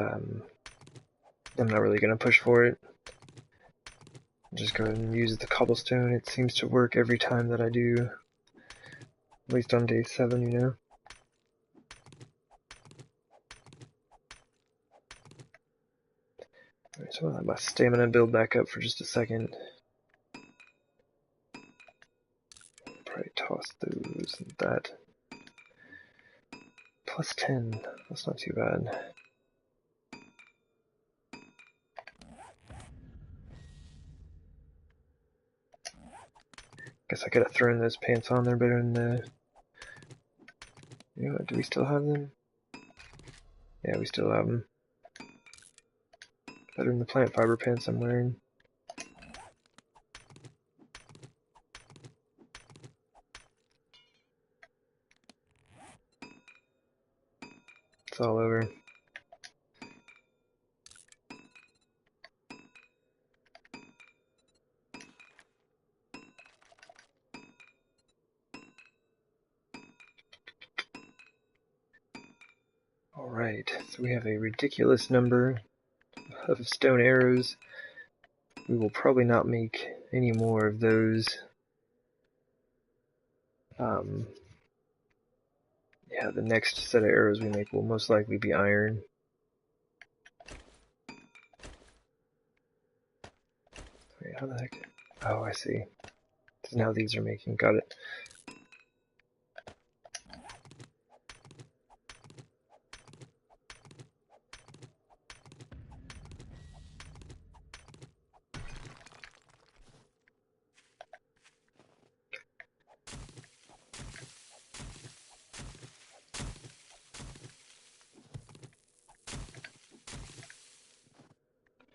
I'm not really going to push for it. I'll just go ahead and use the cobblestone. It seems to work every time that I do. At least on day 7, you know. So I'll let my stamina build back up for just a second. Probably toss those and that. Plus 10, that's not too bad. Guess I could have thrown those pants on there better than the... You know what, do we still have them? Yeah, we still have them. Better than the plant fiber pants I'm wearing. It's all over. Alright, so we have a ridiculous number of stone arrows. We will probably not make any more of those. Yeah, the next set of arrows we make will most likely be iron. Wait, how the heck? Oh, I see. Now these are making. Got it.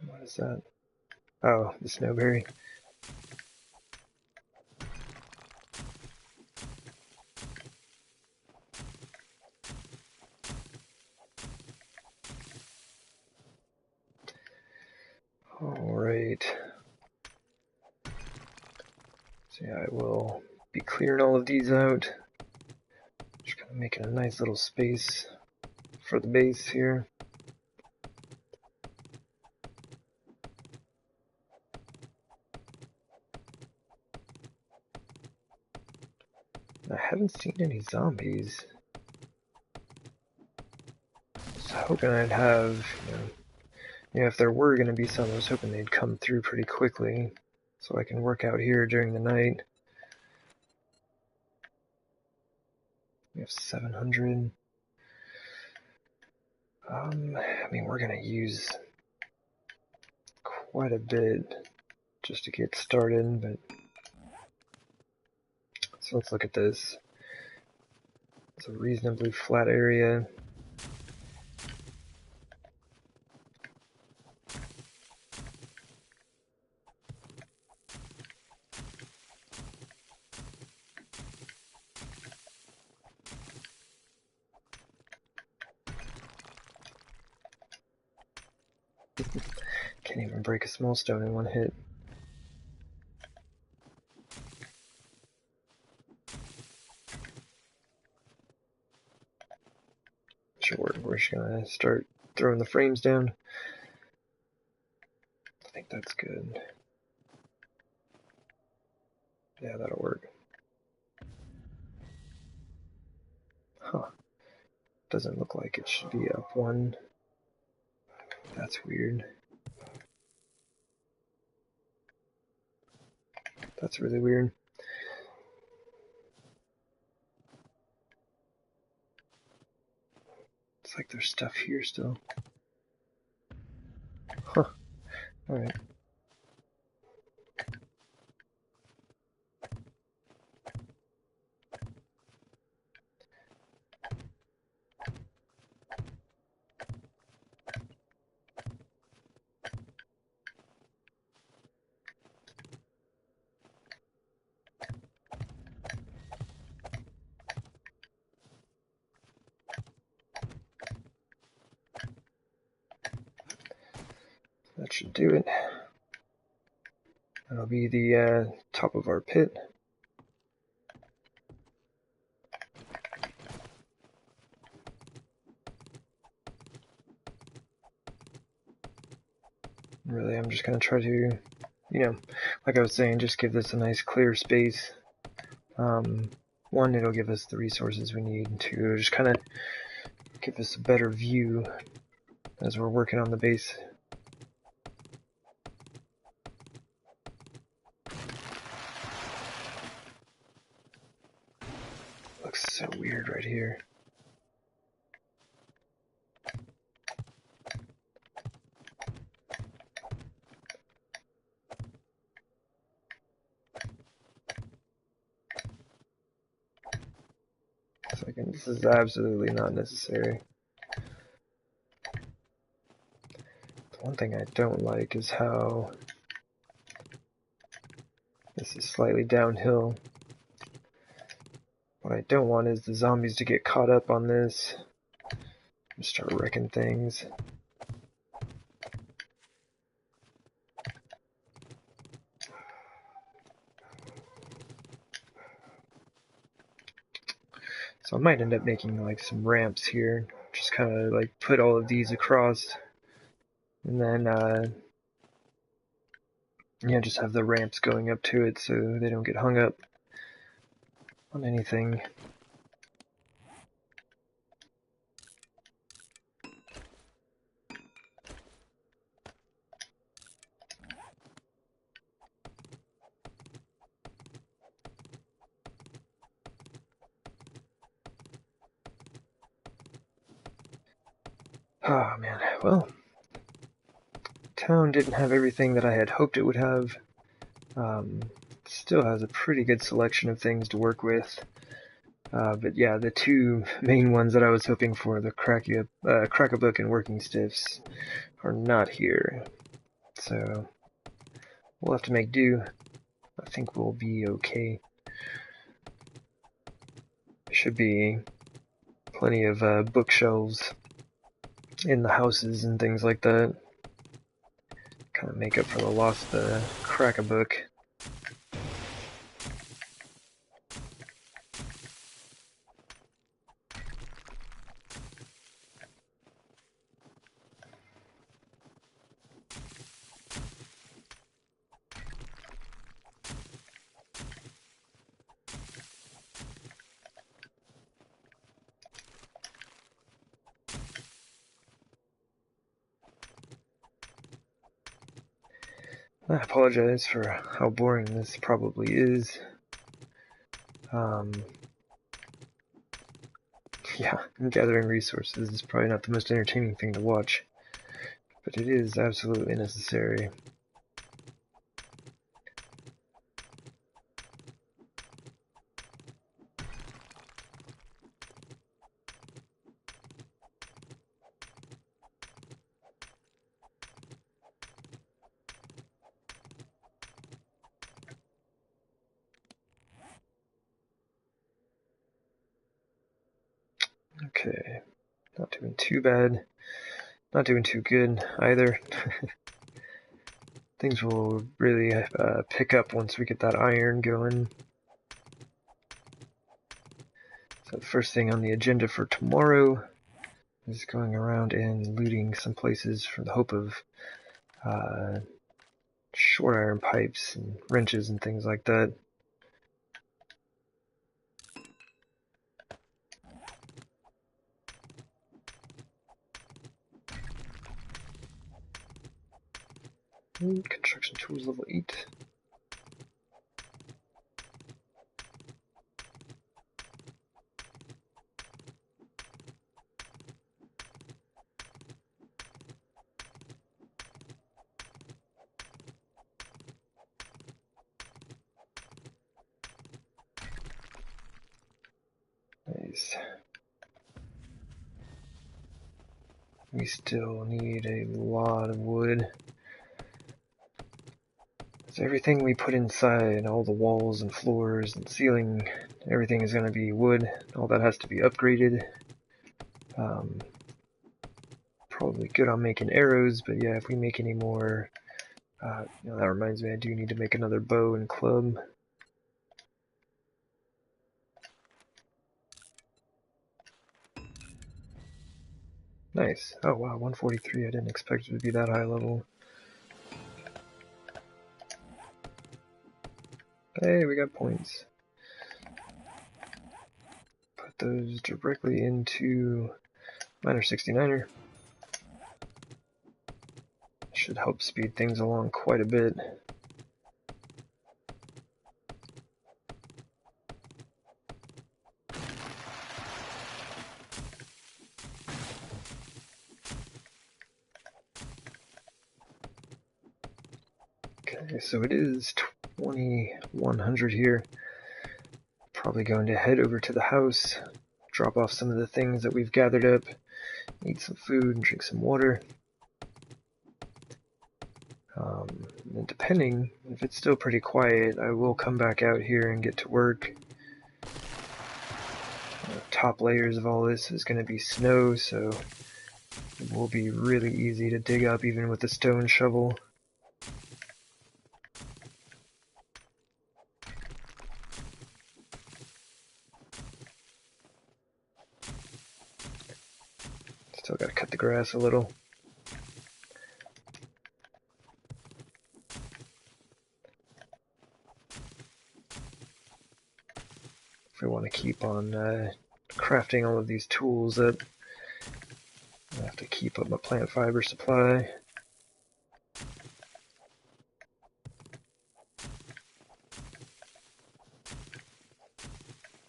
What is that? Oh, the snowberry. Alright. So yeah, I will be clearing all of these out. Just kind of making a nice little space for the base here. I haven't seen any zombies. I was hoping I'd have, if there were going to be some, I was hoping they'd come through pretty quickly so I can work out here during the night. We have 700. I mean, we're going to use quite a bit just to get started, but so let's look at this. It's a reasonably flat area. Can't even break a small stone in one hit. Sure, we're just gonna start throwing the frames down. I think that's good. Yeah, that'll work. Huh. Doesn't look like it should be up one. That's weird. That's really weird. It's like there's stuff here still. Huh. Alright. That should do it. That'll be the top of our pit. Really, I'm just going to try to, like I was saying, just give this a nice clear space. One, it'll give us the resources we need. Two, just kind of give us a better view as we're working on the base. looks so weird right here. Second, this is absolutely not necessary. The one thing I don't like is how this is slightly downhill. What I don't want is the zombies to get caught up on this and start wrecking things. So I might end up making like some ramps here. Just kind of like put all of these across. And then, yeah, just have the ramps going up to it so they don't get hung up on anything. Oh man, well, town didn't have everything that I had hoped it would have. Still has a pretty good selection of things to work with. But yeah, the two main ones that I was hoping for, the Crack-a-Book and Working Stiffs, are not here. So we'll have to make do. I think we'll be okay. There should be plenty of bookshelves in the houses and things like that. Kind of make up for the loss of the Crack-a-Book. I apologize for how boring this probably is. Yeah, gathering resources is probably not the most entertaining thing to watch, but it is absolutely necessary. Okay, not doing too bad, not doing too good either. Things will really pick up once we get that iron going. So the first thing on the agenda for tomorrow is going around and looting some places for the hope of short iron pipes and wrenches and things like that. Construction tools level 8. Nice. We still need a lot of wood. So everything we put inside, all the walls and floors and ceiling, everything is going to be wood. All that has to be upgraded. Probably good on making arrows, but yeah, if we make any more, that reminds me, I do need to make another bow and club. Nice. Oh wow, 143. I didn't expect it to be that high level. Hey, we got points. Put those directly into Miner 69er. Should help speed things along quite a bit. Okay, so it is 2100 here. Probably going to head over to the house, drop off some of the things that we've gathered up, eat some food and drink some water. And depending, if it's still pretty quiet, I will come back out here and get to work. Top layers of all this is going to be snow, so it will be really easy to dig up even with a stone shovel. Still got to cut the grass a little. If we want to keep on crafting all of these tools up, I have to keep up my plant fiber supply.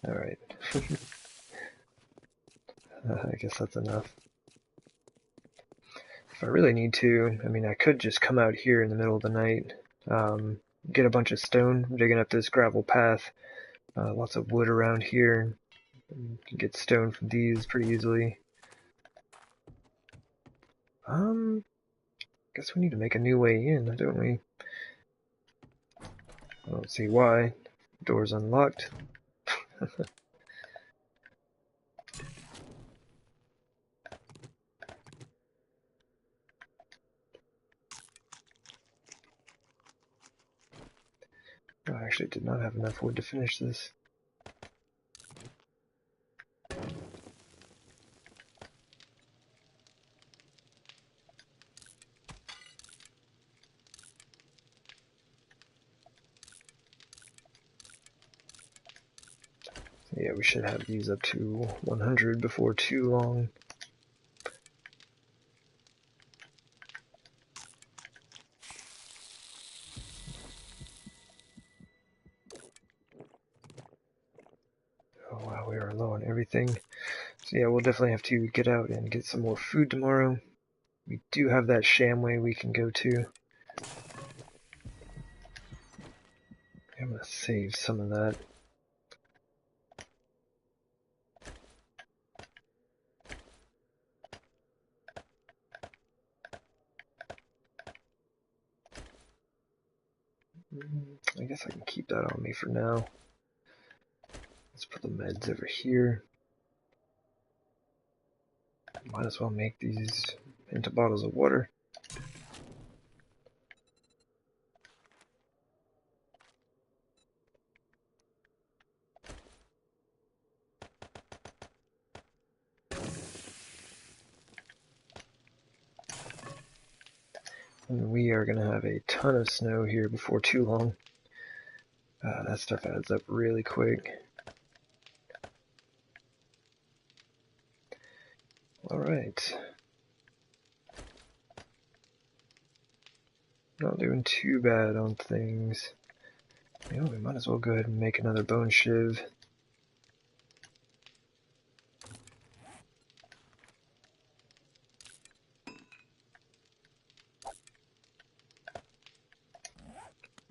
Alright. I guess that's enough. If I really need to, I mean, I could just come out here in the middle of the night, get a bunch of stone, digging up this gravel path. Lots of wood around here. You can get stone from these pretty easily. Guess we need to make a new way in, don't we? I don't see why. Door's unlocked. I actually did not have enough wood to finish this. Yeah, we should have these up to 100 before too long. Oh wow, we are low on everything. So yeah, we'll definitely have to get out and get some more food tomorrow. We do have that shamway we can go to. I'm gonna save some of that. I guess I can keep that on me for now. Let's put the meds over here. Might as well make these into bottles of water. And we are going to have a ton of snow here before too long. That stuff adds up really quick. Alright. Not doing too bad on things. You know, we might as well go ahead and make another bone shiv.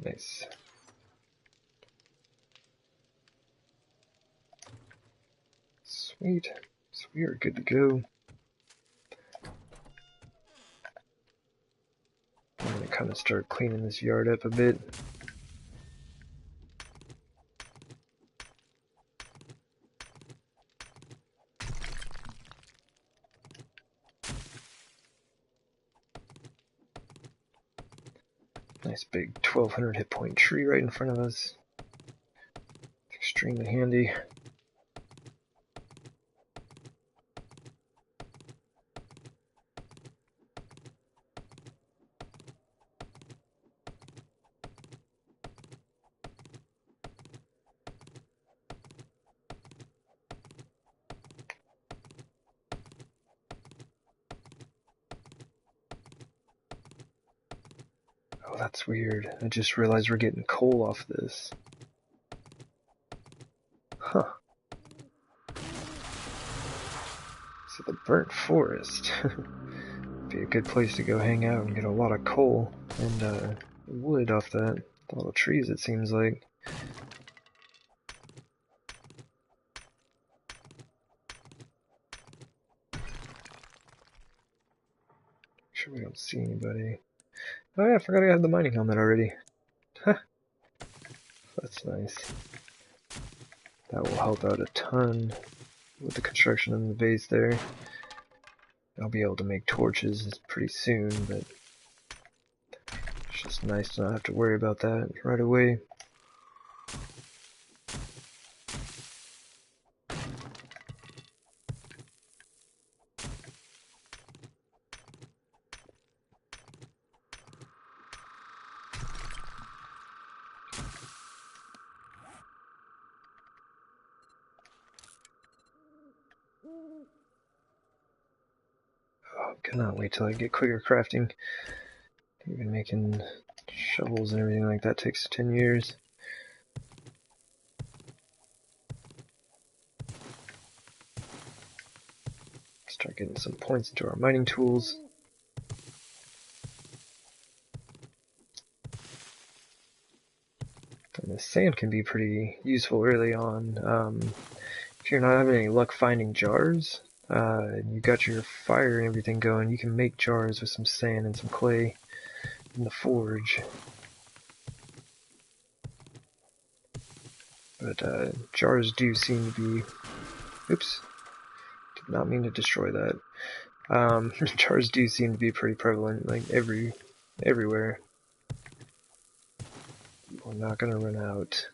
Nice. Sweet. So we are good to go. I'm gonna kind of start cleaning this yard up a bit. Nice big 1200 hit point tree right in front of us. Extremely handy. Oh, that's weird. I just realized we're getting coal off this. Huh. So the burnt forest. Be a good place to go hang out and get a lot of coal and wood off that. All the trees, it seems like. Make sure we don't see anybody. Oh yeah, I forgot I had the mining helmet already. Huh. That's nice. That will help out a ton with the construction of the base there. I'll be able to make torches pretty soon, but it's just nice to not have to worry about that right away. Oh, cannot wait till I get quicker crafting. Even making shovels and everything like that takes 10 years. Start getting some points into our mining tools. And the sand can be pretty useful early on. If you're not having any luck finding jars, and you got your fire and everything going, you can make jars with some sand and some clay in the forge. But jars do seem to be... Oops. Did not mean to destroy that. Jars do seem to be pretty prevalent, like everywhere. We're not gonna run out.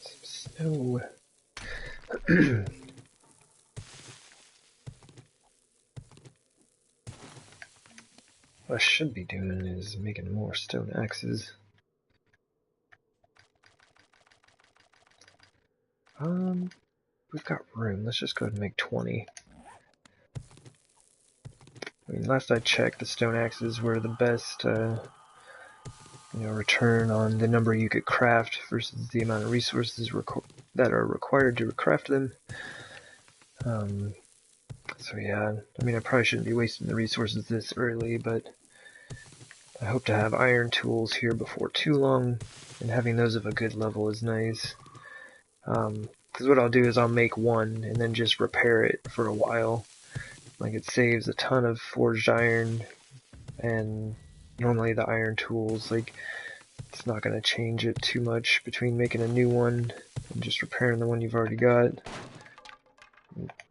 Some snow. What I should be doing is making more stone axes. We've got room. Let's just go ahead and make 20. I mean, last I checked, the stone axes were the best, return on the number you could craft versus the amount of resources that are required to craft them. So yeah, I mean, I probably shouldn't be wasting the resources this early, but I hope to have iron tools here before too long, and having those of a good level is nice. Because what I'll do is I'll make one and then just repair it for a while. Like, it saves a ton of forged iron, and normally the iron tools, like, it's not going to change it too much between making a new one and just repairing the one you've already got.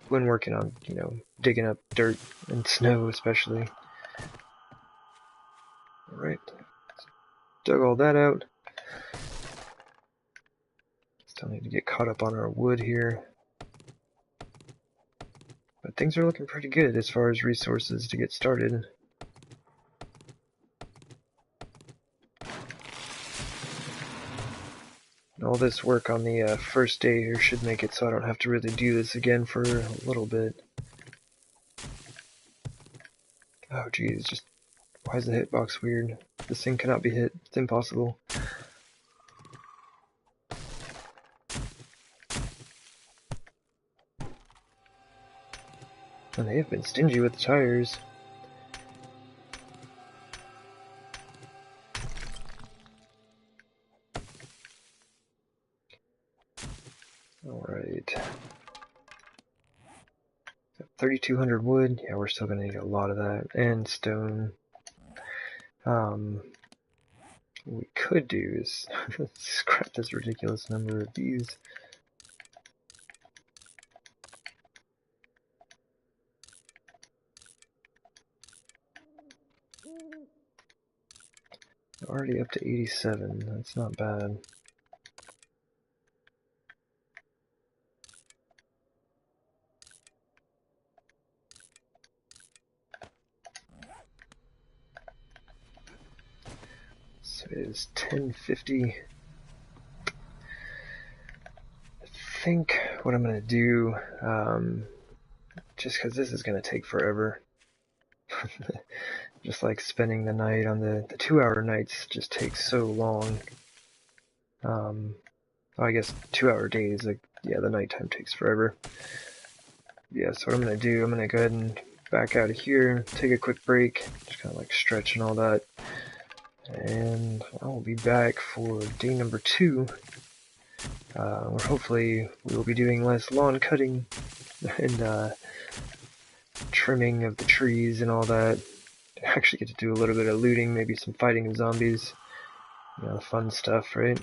When working on, digging up dirt and snow especially. Alright, dug all that out. Still need to get caught up on our wood here. But things are looking pretty good as far as resources to get started. All this work on the first day here should make it so I don't have to really do this again for a little bit. Oh geez, just why is the hitbox weird? This thing cannot be hit. It's impossible. And they have been stingy with the tires. Alright. 3,200 wood. Yeah, we're still gonna need a lot of that. And stone. What we could do is scrap this ridiculous number of these. Already up to 87. That's not bad. So it is 1050. I think what I'm going to do, just because this is going to take forever, just like spending the night on the 2-hour nights just takes so long. I guess 2-hour days. Like, yeah, the nighttime takes forever. Yeah, so what I'm gonna do, I'm gonna go ahead and back out of here, take a quick break, just kind of like stretch and all that, and I'll be back for day number 2, where hopefully we will be doing less lawn cutting and trimming of the trees and all that. Actually get to do a little bit of looting, maybe some fighting of zombies, you know, fun stuff, right?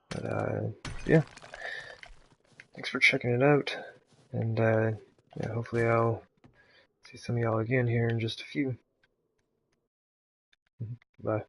But yeah, thanks for checking it out, and yeah, hopefully I'll see some of y'all again here in just a few. Bye.